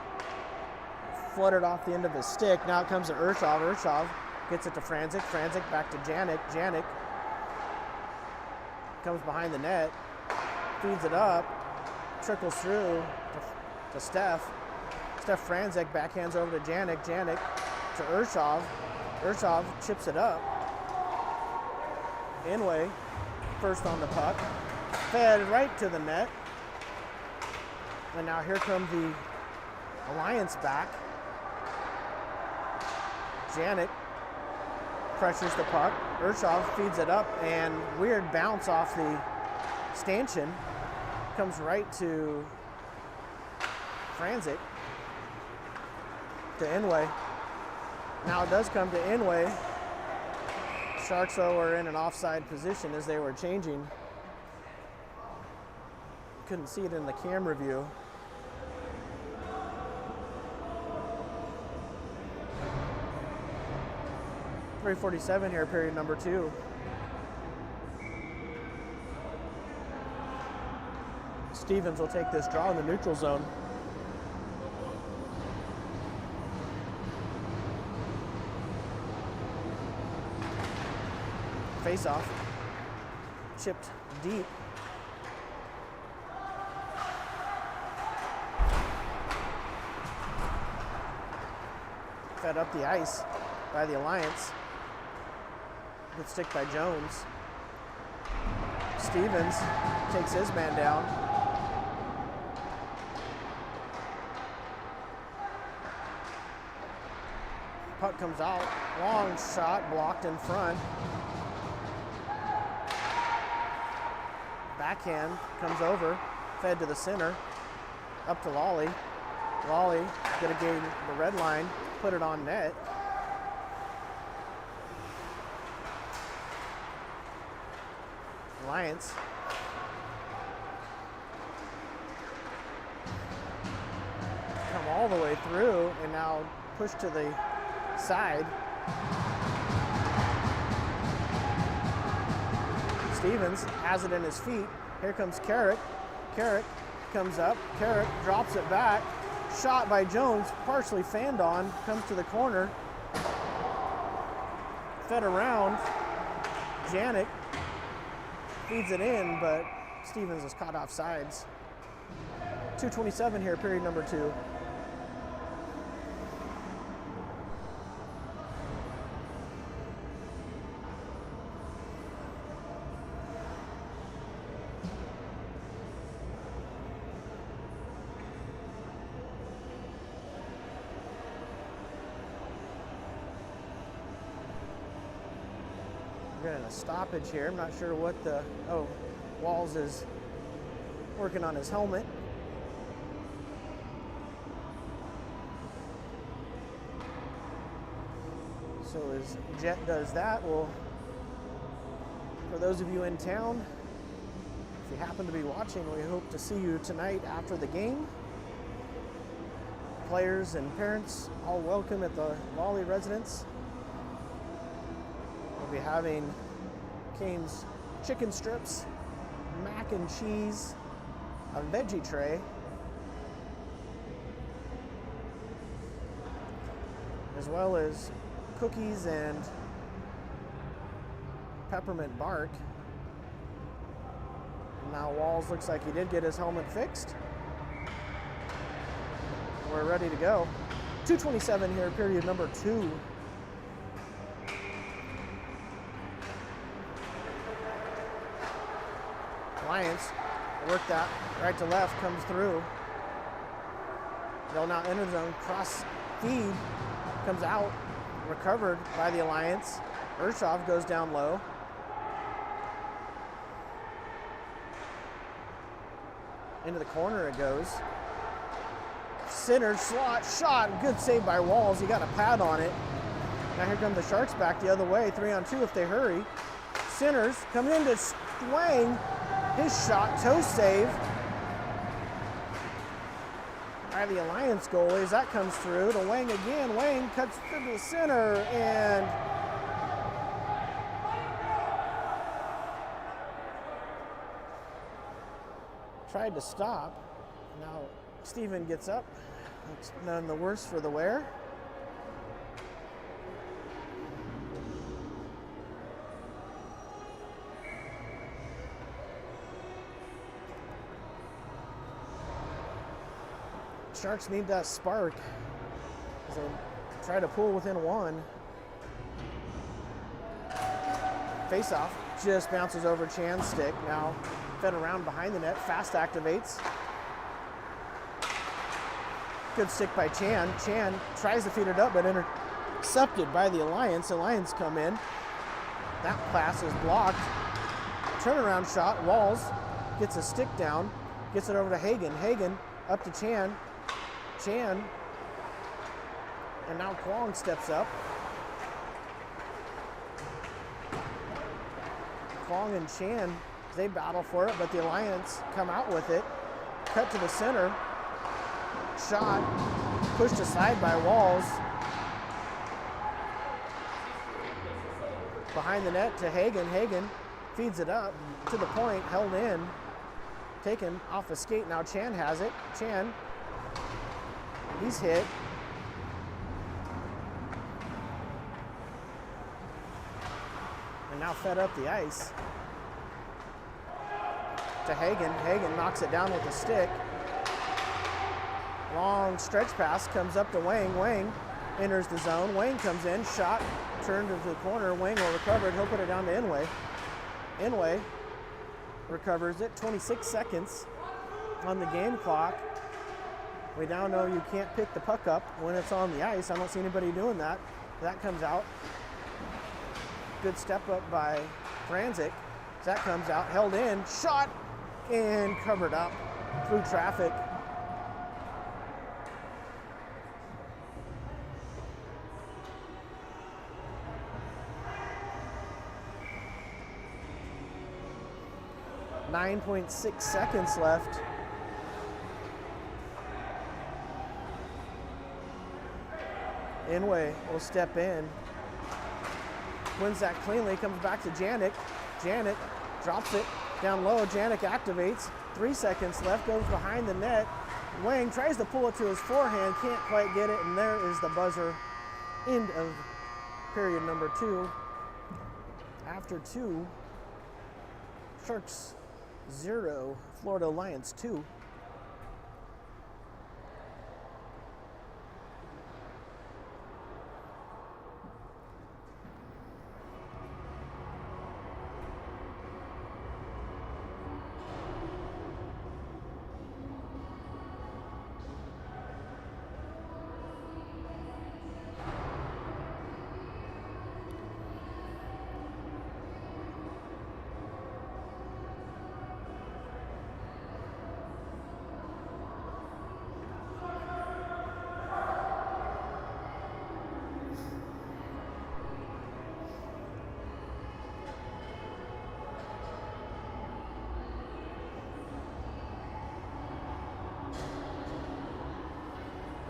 fluttered off the end of his stick. Now it comes to Urshov. Urshov gets it to Franzik. Franzik back to Janik. Janik comes behind the net, feeds it up, trickles through to Steph. Steph Franzik backhands over to Janik. Janik to Urshov. Urshov chips it up. Inway, first on the puck. Fed right to the net. And now here come the Alliance back. Janik pressures the puck. Urshov feeds it up, and weird bounce off the stanchion. Comes right to Franzik. To Inway. Now it does come to Inway. Sharks, though, are in an offside position as they were changing. Couldn't see it in the camera view. .347 here, period number 2. Stevens will take this draw in the neutral zone. Face off. Chipped deep. Fed up the ice by the Alliance. Good stick by Jones. Stevens takes his man down. Puck comes out. Long shot blocked in front. Backhand comes over. Fed to the center. Up to Lawley. Lawley gonna gain the red line. Put it on net. Alliance all the way through and now pushed to the side. Stevens has it in his feet. Here comes Carrick. Carrick comes up. Carrick drops it back. Shot by Jones, partially fanned on, comes to the corner. Fed around. Janik feeds it in, but Stevens is caught off sides. 2:27 here, period number 2. We're getting a stoppage here. I'm not sure what the... Oh, Walls is working on his helmet. So as Jet does that, well, for those of you in town, if you happen to be watching, we hope to see you tonight after the game. Players and parents all welcome at the Lawley residence. We'll be having Cane's chicken strips, mac and cheese, a veggie tray, as well as cookies and peppermint bark. Now Walls looks like he did get his helmet fixed. We're ready to go. 2:27 here, period number 2. Lions work that right to left, comes through. They'll now enter the zone, cross feed, comes out, recovered by the Alliance. Urshov goes down low. Into the corner it goes. Center slot shot, good save by Walls. He got a pad on it. Now here come the Sharks back the other way, 3-on-2 if they hurry. Centers coming into Wang. His shot, toe save by the Alliance goalie as that comes through to Wang again. Wang cuts through the center and tried to stop. Now Steven gets up. It's none the worse for the wear. Sharks need that spark as they try to pull within one. Face-off just bounces over Chan's stick. Now fed around behind the net. Fast activates. Good stick by Chan. Chan tries to feed it up, but intercepted by the Alliance. Alliance come in. That pass is blocked. Turnaround shot. Walls gets a stick down. Gets it over to Hagen. Hagen up to Chan. Chan, and now Kwong steps up. Kwong and Chan, they battle for it, but the Alliance come out with it. Cut to the center. Shot, pushed aside by Walls. Behind the net to Hagen. Hagen feeds it up to the point, held in. Taken off a skate, now Chan has it. Chan, he's hit. And now fed up the ice. To Hagen. Hagen knocks it down with a stick. Long stretch pass comes up to Wang. Wang enters the zone. Wang comes in. Shot turned into the corner. Wang will recover it. He'll put it down to Inway. Inway recovers it. 26 seconds on the game clock. We now know you can't pick the puck up when it's on the ice. I don't see anybody doing that. That comes out. Good step up by Franzik. That comes out, held in, shot, and covered up through traffic. .6 seconds left. Inway will step in. Wins that cleanly, comes back to Janik. Janik drops it down low. Janik activates. 3 seconds left, goes behind the net. Wang tries to pull it to his forehand, can't quite get it, and there is the buzzer. End of period number 2. After 2, Sharks 0, Florida Lions 2.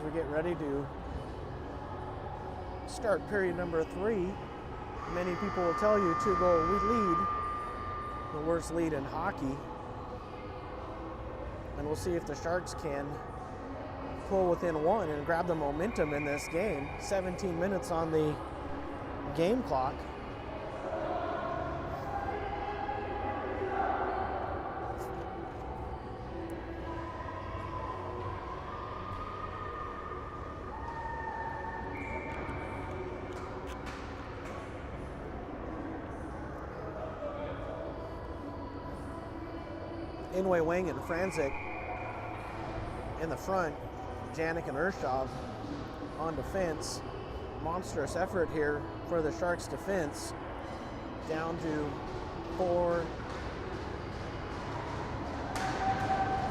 We get ready to start period number 3. Many people will tell you 2-goal lead, the worst lead in hockey. And we'll see if the Sharks can pull within 1 and grab the momentum in this game. 17 minutes on the game clock. Inway, Wang, and Franzik in the front. Janik and Urshov on defense. Monstrous effort here for the Sharks defense. Down to 4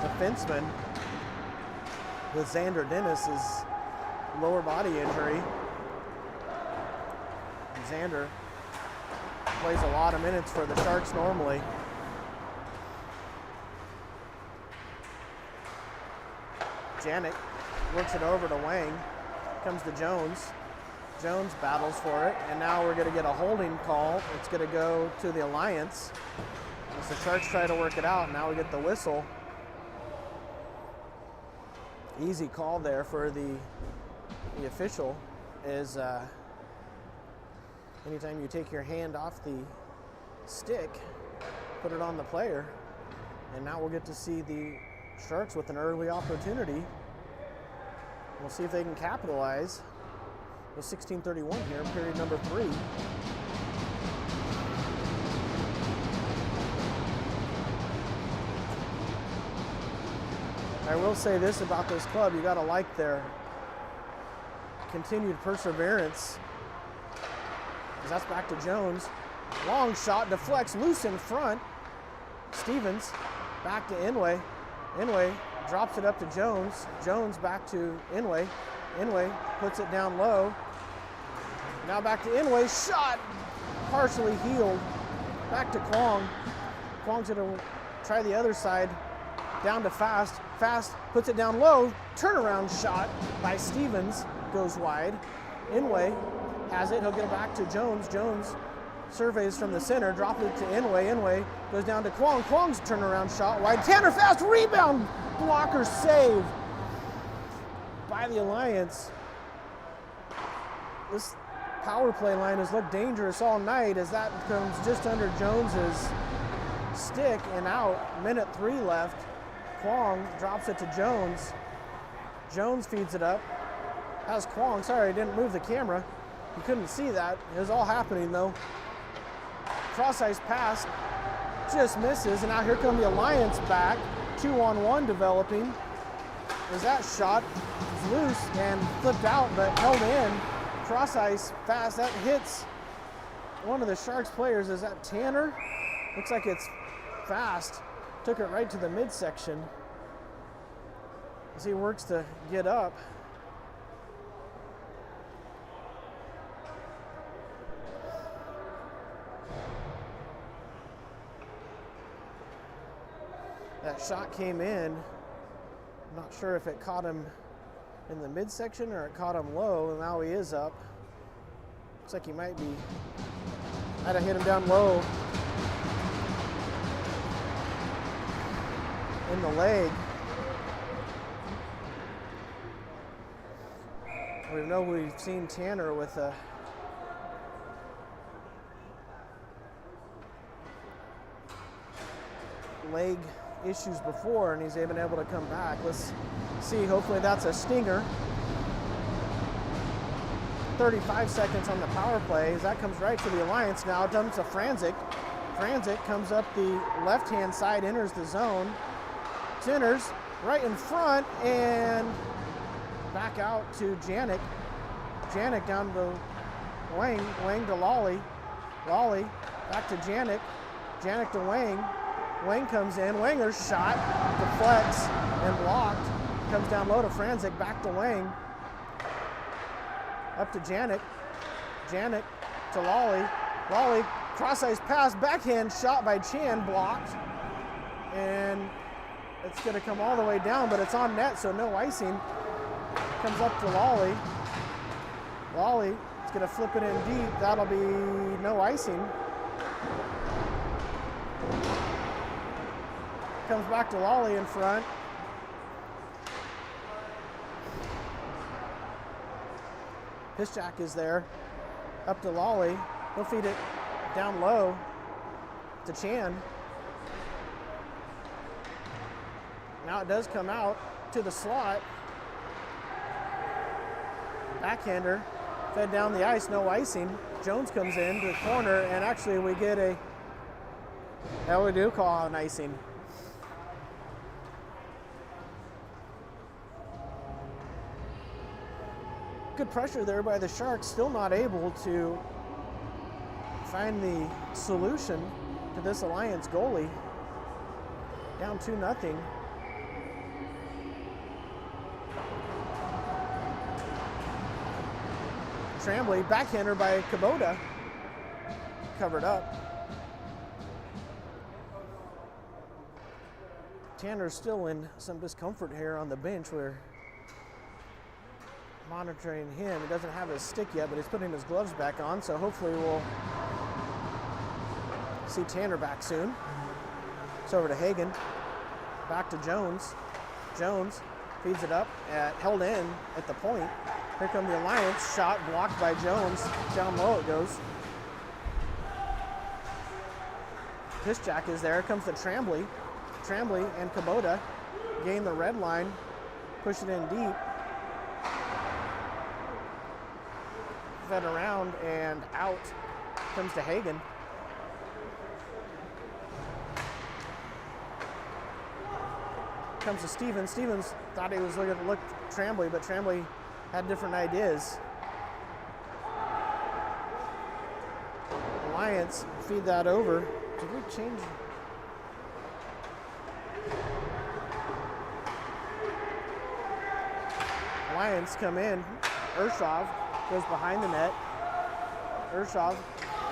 defensemen with Xander Dennis's lower body injury. And Xander plays a lot of minutes for the Sharks normally. Janik works it over to Wang. Comes to Jones. Jones battles for it, and now we're going to get a holding call. It's going to go to the Alliance. As the Sharks try to work it out, now we get the whistle. Easy call there for the official. Is anytime you take your hand off the stick, put it on the player. And now we'll get to see the Sharks with an early opportunity. We'll see if they can capitalize. With 16:31 here, period number 3. I will say this about this club, you gotta like their continued perseverance. As that's back to Jones. Long shot, deflects, loose in front. Stevens back to Inway. Inway drops it up to Jones. Jones back to Inway. Inway puts it down low. Now back to Inway. Shot partially healed. Back to Kwong. Kwong's going to try the other side. Down to Fast. Fast puts it down low. Turnaround shot by Stevens. Goes wide. Inway has it. He'll get it back to Jones. Jones surveys from the center. Drops it to Inway. Inway goes down to Kwong. Kwong's turnaround shot wide. Tanner Fast rebound. Blocker save by the Alliance. This power play line has looked dangerous all night as that comes just under Jones's stick and out. Minute 3 left. Kwong drops it to Jones. Jones feeds it up. That's Kwong. Sorry, I didn't move the camera. You couldn't see that. It was all happening though. Cross ice pass just misses, and now here come the Alliance back. 2-on-1 developing. As that shot is loose and flipped out, but held in. Cross ice fast. That hits one of the Sharks players. Is that Tanner? Looks like it's Fast. Took it right to the midsection as he works to get up. That shot came in. I'm not sure if it caught him in the midsection, or it caught him low, and now he is up. Looks like he might be. Might have hit him down low in the leg. We've seen Tanner with a leg issues before, and he's been able to come back. Let's see, hopefully that's a stinger. 35 seconds on the power play as that comes right to the Alliance. Now it comes to Franzik. Franzik comes up the left-hand side, enters the zone. Centers right in front and back out to Janik. Janik down to Wang. Wang to Lawley. Lawley back to Janik. Janik to Wang. Wang comes in. Wanger's shot deflects and blocked. Comes down low to Franzik. Back to Wang. Up to Janik. Janik to Lawley. Lawley cross-ice pass. Backhand shot by Chan. Blocked. And it's going to come all the way down, but it's on net, so no icing. Comes up to Lawley. Lawley is going to flip it in deep. That'll be no icing. Comes back to Lawley in front. Piszczak is there. Up to Lawley. He'll feed it down low to Chan. Now it does come out to the slot. Backhander fed down the ice, no icing. Jones comes in to the corner, and actually we get a, we do call an icing. Good pressure there by the Sharks, still not able to find the solution to this Alliance goalie. Down 2-0. Tremblay, backhander by Kubota, covered up. Tanner's still in some discomfort here on the bench. We're monitoring him. He doesn't have his stick yet, but he's putting his gloves back on, so hopefully we'll see Tanner back soon. It's over to Hagen, back to Jones. Jones feeds it up, held in at the point. Here come the Alliance, shot blocked by Jones. Down low it goes. Piszczak is there. Comes to Tremblay. Tremblay and Kubota gain the red line, push it in deep. Fed around and out. Comes to Hagen. Comes to Stevens. Stevens thought he was looking to look Tremblay, but Tremblay had different ideas. Alliance feed that over. Did we change? Alliance come in. Urshov goes behind the net. Urshov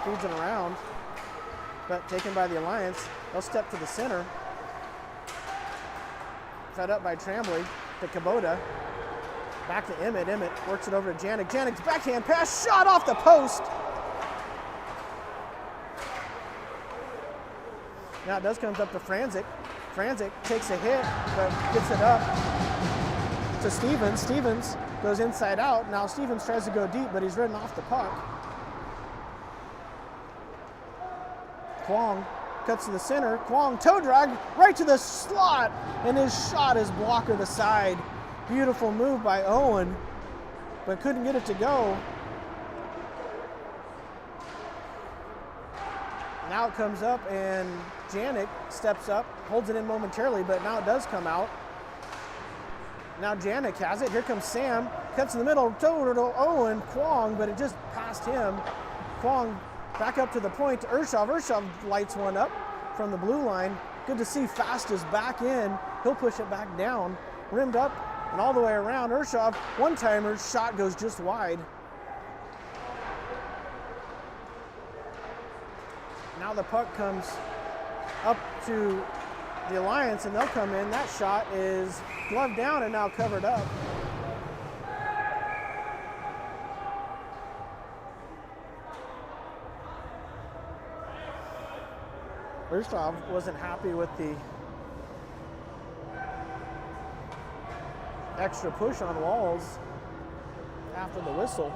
feeds it around, but taken by the Alliance. They'll step to the center. Fed up by Tremblay to Kubota. Back to Emmett. Emmett works it over to Janik. Janik's backhand pass, shot off the post. Now it does come up to Franzik. Franzik takes a hit, but gets it up to Stevens. Stevens goes inside out. Now Stevens tries to go deep, but he's ridden off the puck. Kwong cuts to the center. Kwong toe drag right to the slot, and his shot is blocked to the side. Beautiful move by Owen, but couldn't get it to go. Now it comes up, and Janik steps up, holds it in momentarily, but now it does come out. Now Janik has it. Here comes Sam, cuts in the middle, toe to Owen, Kwong, but it just passed him. Kwong back up to the point to Urshov. Urshov lights one up from the blue line. Good to see Fast is back in. He'll push it back down, rimmed up and all the way around. Urshov, one-timer, shot goes just wide. Now the puck comes up to the Alliance, and they'll come in. That shot is gloved down and now covered up. Urshov wasn't happy with the extra push on Walls after the whistle.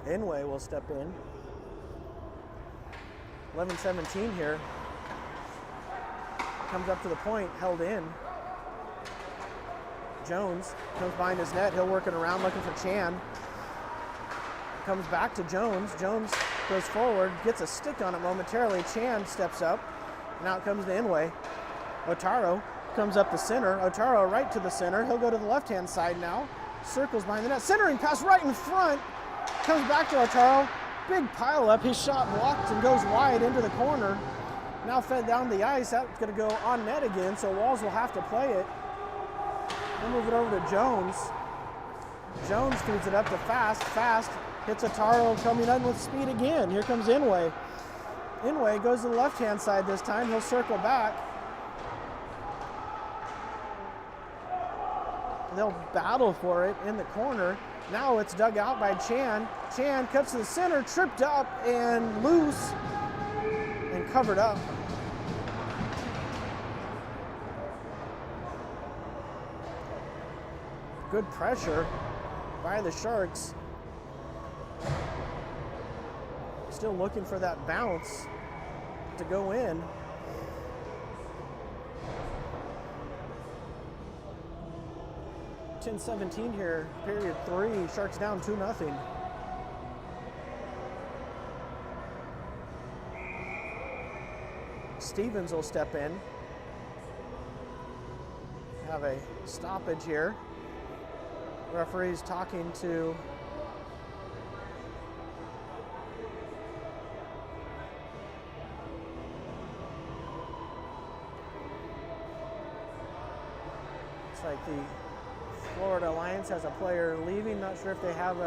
Inway will step in. 11-17 here. Comes up to the point, held in. Jones comes behind his net. He'll work it around looking for Chan. Comes back to Jones. Jones goes forward, gets a stick on it momentarily. Chan steps up. Now it comes to Inway. Otaro comes up the center. Otaro right to the center. He'll go to the left-hand side now. Circles behind the net. Centering pass right in front. Comes back to Otaro. Big pile up. His shot blocked and goes wide into the corner. Now fed down the ice. That's going to go on net again, so Walls will have to play it. We'll move it over to Jones. Jones feeds it up to Fast. Fast hits Otaro coming in with speed again. Here comes Inway. Inway goes to the left-hand side this time. He'll circle back. They'll battle for it in the corner. Now it's dug out by Chan. Chan cuts to the center, tripped up and loose and covered up. Good pressure by the Sharks. Still looking for that bounce to go in. .17 here, period 3. Sharks down 2-0. Stevens will step in. Have a stoppage here. Referee's talking to looks like the Florida Alliance has a player leaving. Not sure if they have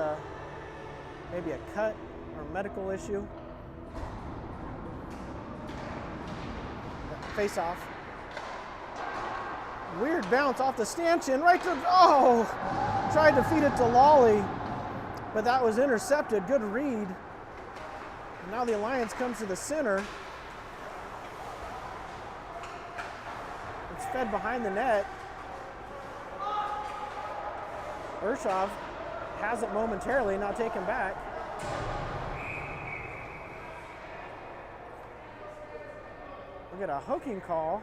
maybe a cut or medical issue. Face off. Weird bounce off the stanchion right to, tried to feed it to Lawley, but that was intercepted. Good read. And now the Alliance comes to the center. It's fed behind the net. Urshov has it momentarily, now taken back. We get a hooking call.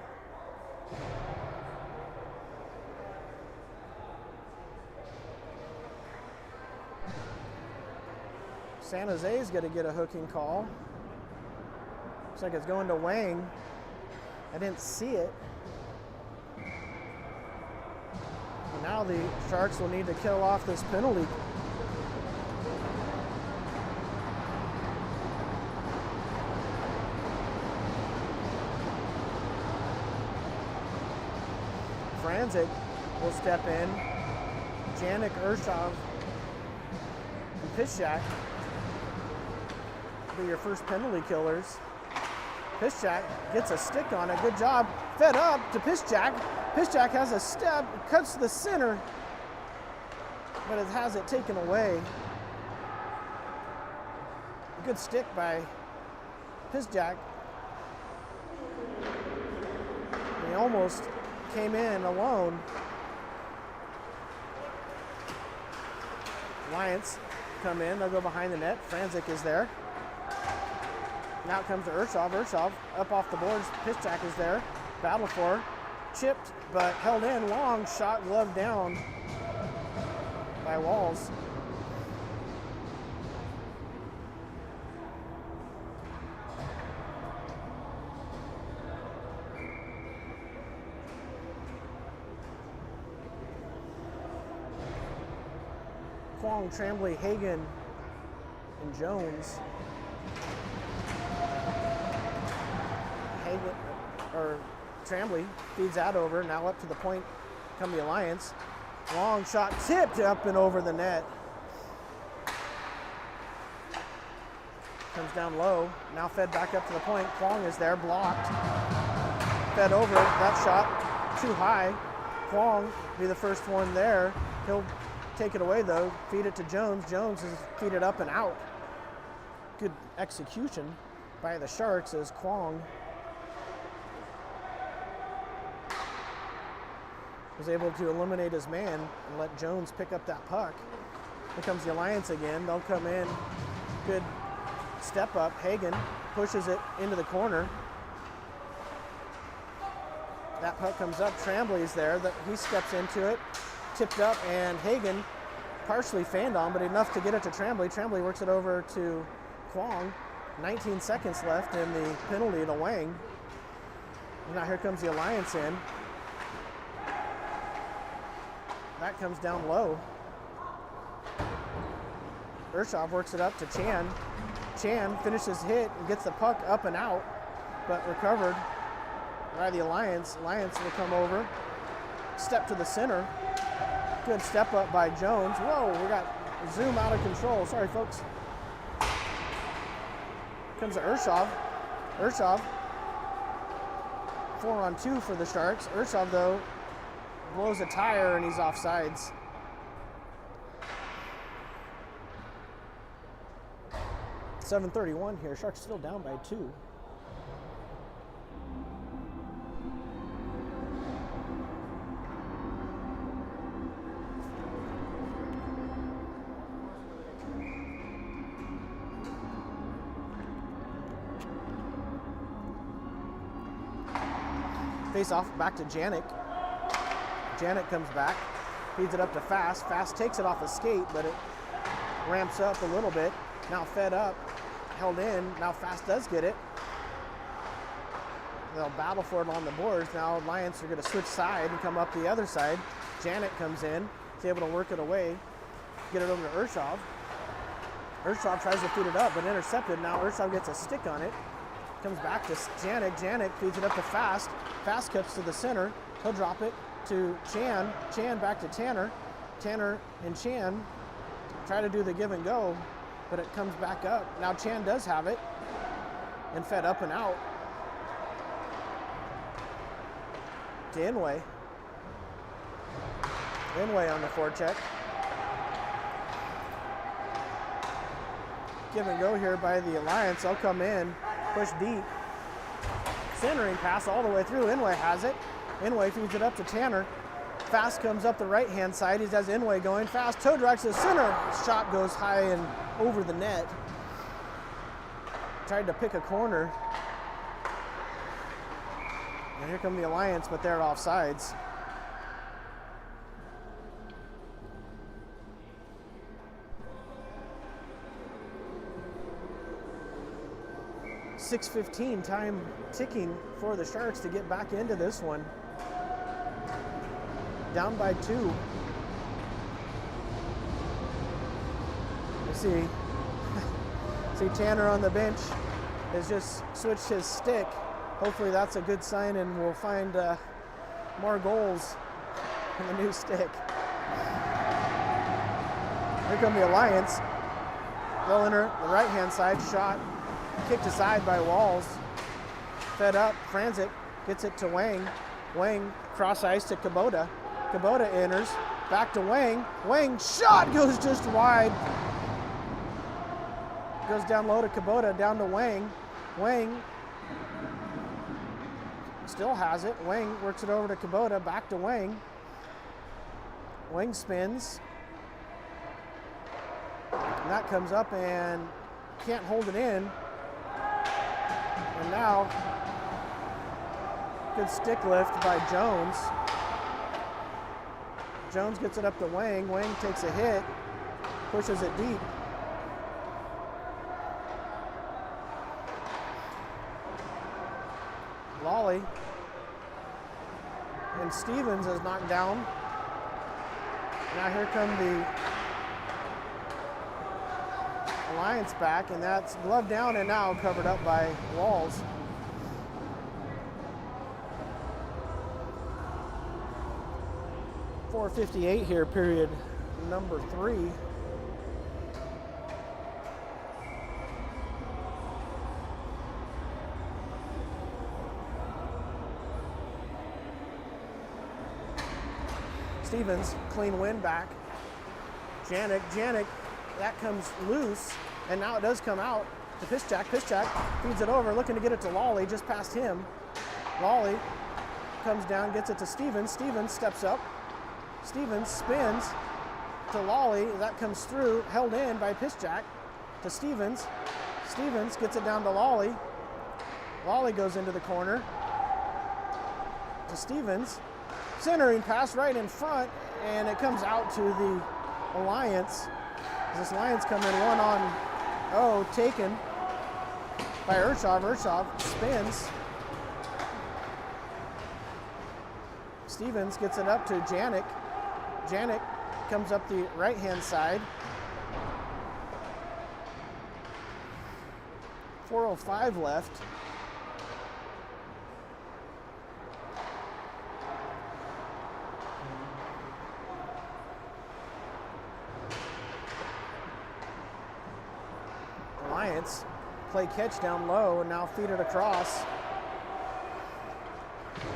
San Jose's going to get a hooking call. Looks like it's going to Wang. I didn't see it. Now the Sharks will need to kill off this penalty. Franzik will step in. Janik, Urshov, and Piszczak will be your first penalty killers. Piszczak gets a stick on it. Good job. Fed up to Piszczak. Piszczak has a step, cuts to the center, but it has it taken away. Good stick by Piszczak. He almost came in alone. Alliance come in, they'll go behind the net. Franzik is there. Now it comes to Urshov. Urshov up off the boards. Piszczak is there. Battle for. Chipped, but held in. Long shot, glove down by Walls. Kwong, Tremblay, Hagen, and Jones. Tremblay feeds that over. Now up to the point come the Alliance. Long shot tipped up and over the net. Comes down low. Now fed back up to the point. Kwong is there, blocked. Fed over. That shot too high. Kwong be the first one there. He'll take it away though, feed it to Jones. Jones is feed it up and out. Good execution by the Sharks as Kwong was able to eliminate his man and let Jones pick up that puck. Here comes the Alliance again. They'll come in. Good step up. Hagen pushes it into the corner. That puck comes up. Tremblay's there. He steps into it. Tipped up, and Hagen partially fanned on, but enough to get it to Tremblay. Tremblay works it over to Kwong. 19 seconds left in the penalty to Wang. And now here comes the Alliance in. That comes down low. Urshov works it up to Chan. Chan finishes hit and gets the puck up and out, but recovered by the Alliance. Alliance will come over, step to the center. Good step up by Jones. Whoa, we got zoom out of control. Sorry, folks. Comes to Urshov. Urshov, 4-on-2 for the Sharks. Urshov, though, blows a tire and he's offsides. .731 here. Sharks still down by 2. Face off back to Janik. Janik comes back, feeds it up to Fast. Fast takes it off a skate, but it ramps up a little bit. Now fed up, held in. Now Fast does get it. They'll battle for it on the boards. Now Alliance are going to switch side and come up the other side. Janik comes in. He's able to work it away, get it over to Urshov. Urshov tries to feed it up, but intercepted. Now Urshov gets a stick on it. Comes back to Janik. Janik feeds it up to Fast. Fast cuts to the center. He'll drop it to Chan. Chan back to Tanner. Tanner and Chan try to do the give and go, but it comes back up. Now Chan does have it and fed up and out to Inway. Inway on the forecheck. Give and go here by the Alliance. They'll come in, push deep. Centering pass all the way through. Inway has it. Inway feeds it up to Tanner. Fast comes up the right-hand side. He has Inway going. Fast toe drags to the center. Shot goes high and over the net. Tried to pick a corner. And here come the Alliance, but they're offsides. .6:15, time ticking for the Sharks to get back into this one. Down by 2. You see Tanner on the bench has just switched his stick. Hopefully that's a good sign and we'll find more goals in the new stick. Here come the Alliance. They'll enter the right-hand side. Shot kicked aside by Walls. Fed up, Franzik gets it to Wang. Wang cross ice to Kubota. Kubota enters, back to Wang. Wang shot goes just wide. Goes down low to Kubota, down to Wang. Wang still has it. Wang works it over to Kubota, back to Wang. Wang spins. And that comes up and can't hold it in. And now, good stick lift by Jones. Jones gets it up to Wang. Wang takes a hit, pushes it deep. Lawley. And Stevens is knocked down. Now here come the Alliance back, and that's gloved down and now covered up by Walls. .458 here, period number 3. Stevens, clean win back. Janik, that comes loose, and now it does come out to Piszczak. Piszczak feeds it over, looking to get it to Lawley, just past him. Lawley comes down, gets it to Stevens. Stevens steps up. Stevens spins to Lawley. That comes through, held in by Piszczak to Stevens. Stevens gets it down to Lawley. Lawley goes into the corner to Stevens. Centering pass right in front, and it comes out to the Alliance. This Lions come in 1-on-0, taken by Urshov. Urshov spins. Stevens gets it up to Janik. Janik comes up the right-hand side. 4:05 left. Alliance play catch down low and now feed it across.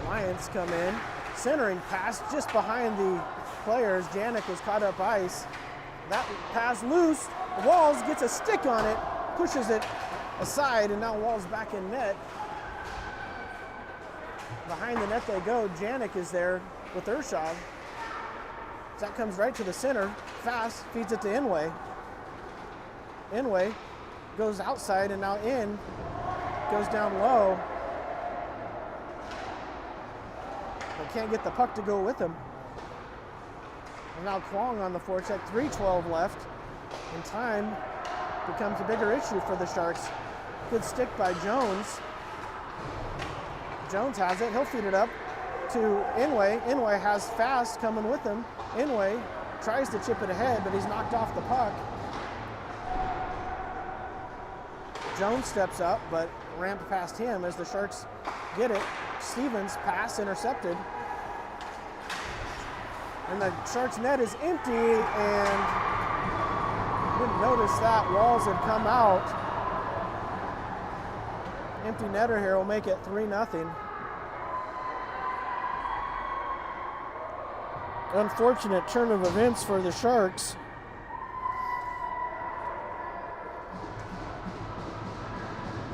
Lions come in. Centering pass just behind the players. Janik was caught up ice. That pass loose. Walls gets a stick on it, pushes it aside, and now Walls back in net. Behind the net they go. Janik is there with Urshov. That comes right to the center. Fast feeds it to Inway. Inway goes outside, and now in goes down low. But can't get the puck to go with him. And now Kwong on the forecheck. 3:12 left. And time becomes a bigger issue for the Sharks. Good stick by Jones. Jones has it. He'll feed it up to Inway. Inway has Fast coming with him. Inway tries to chip it ahead, but he's knocked off the puck. Jones steps up, but ramped past him as the Sharks get it. Stevens pass intercepted. And the Sharks net is empty, and didn't notice that. Walls had come out. Empty netter here will make it 3-0. Unfortunate turn of events for the Sharks.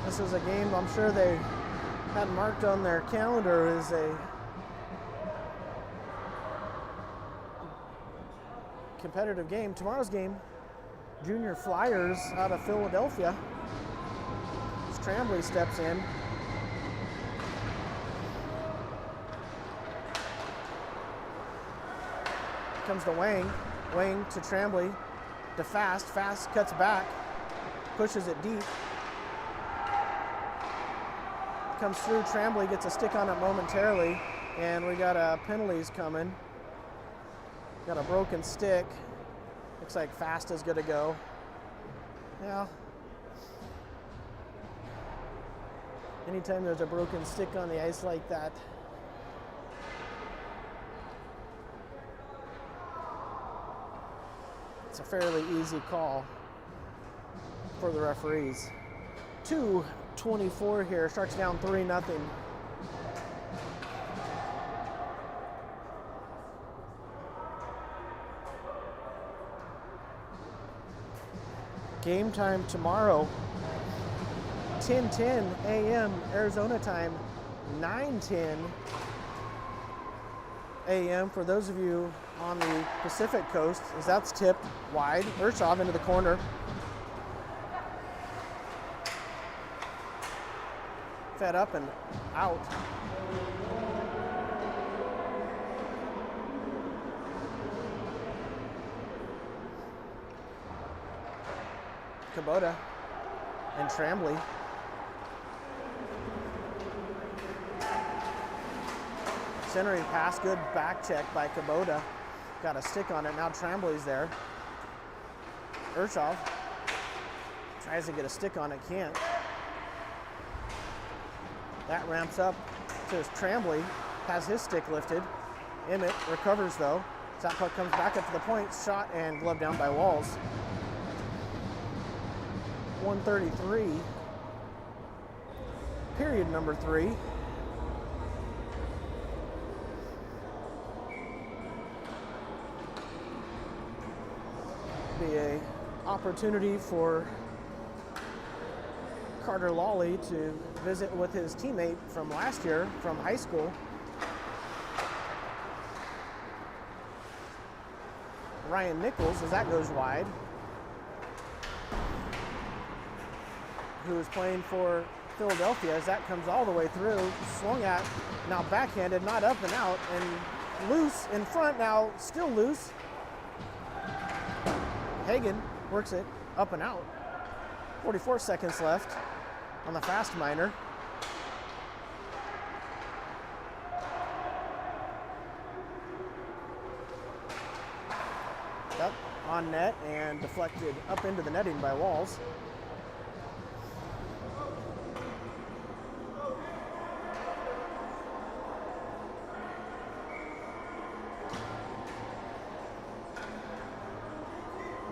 This is a game I'm sure they had marked on their calendar as a competitive game. Tomorrow's game, Junior Flyers out of Philadelphia. As Tremblay steps in. Comes to Wang. Wang to Tremblay to Fast. Fast cuts back, pushes it deep. Comes through. Tremblay gets a stick on it momentarily, and we got penalties coming. Got a broken stick. Looks like Fast is gonna go. Yeah. Anytime there's a broken stick on the ice like that, it's a fairly easy call for the referees. 2:24 here. Sharks down 3-0. Game time tomorrow, 10:10 a.m. Arizona time, 9:10 a.m. for those of you on the Pacific Coast, as that's tipped wide. Urshov into the corner. Fed up and out. Kubota and Tremblay. Centering pass, good back check by Kubota. Got a stick on it, now Tremblay's there. Urshov tries to get a stick on it, can't. That ramps up to Tremblay, has his stick lifted. Emmett recovers though. That puck comes back up to the point, shot and glove down by Walls. 1:33, period number 3. be a opportunity for Carter Lawley to visit with his teammate from last year from high school. Ryan Nichols, as that goes wide, who is playing for Philadelphia, as that comes all the way through, swung at, now backhanded, not up and out, and loose in front now, still loose. Hagan works it up and out. 44 seconds left on the fast minor. Up on net and deflected up into the netting by Walls.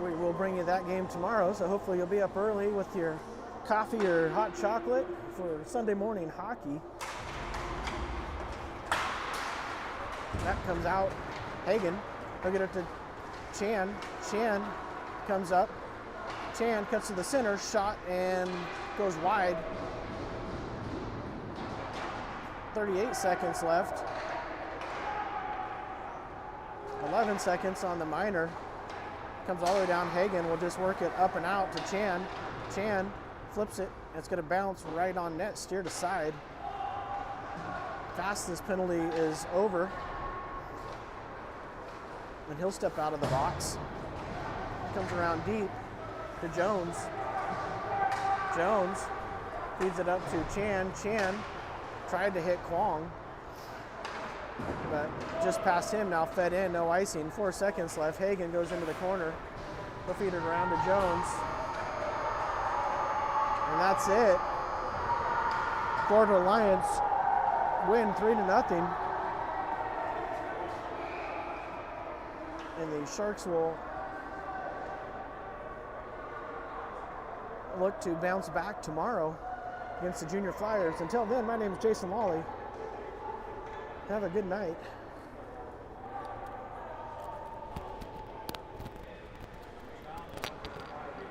We will bring you that game tomorrow, so hopefully you'll be up early with your coffee or hot chocolate for Sunday morning hockey. That comes out. Hagan, he'll get it to Chan. Chan comes up. Chan cuts to the center, shot and goes wide. 38 seconds left. 11 seconds on the minor. Comes all the way down. Hagan will just work it up and out to Chan. Chan flips it. It's going to bounce right on net, steered aside. Fastest penalty is over. And he'll step out of the box. Comes around deep to Jones. Jones feeds it up to Chan. Chan tried to hit Kwong, but just past him now, fed in, no icing. 4 seconds left. Hagan goes into the corner. He'll feed it around to Jones. And that's it. Florida Lions win 3-0. And the Sharks will look to bounce back tomorrow against the Junior Flyers. Until then, my name is Jason Lawley. Have a good night.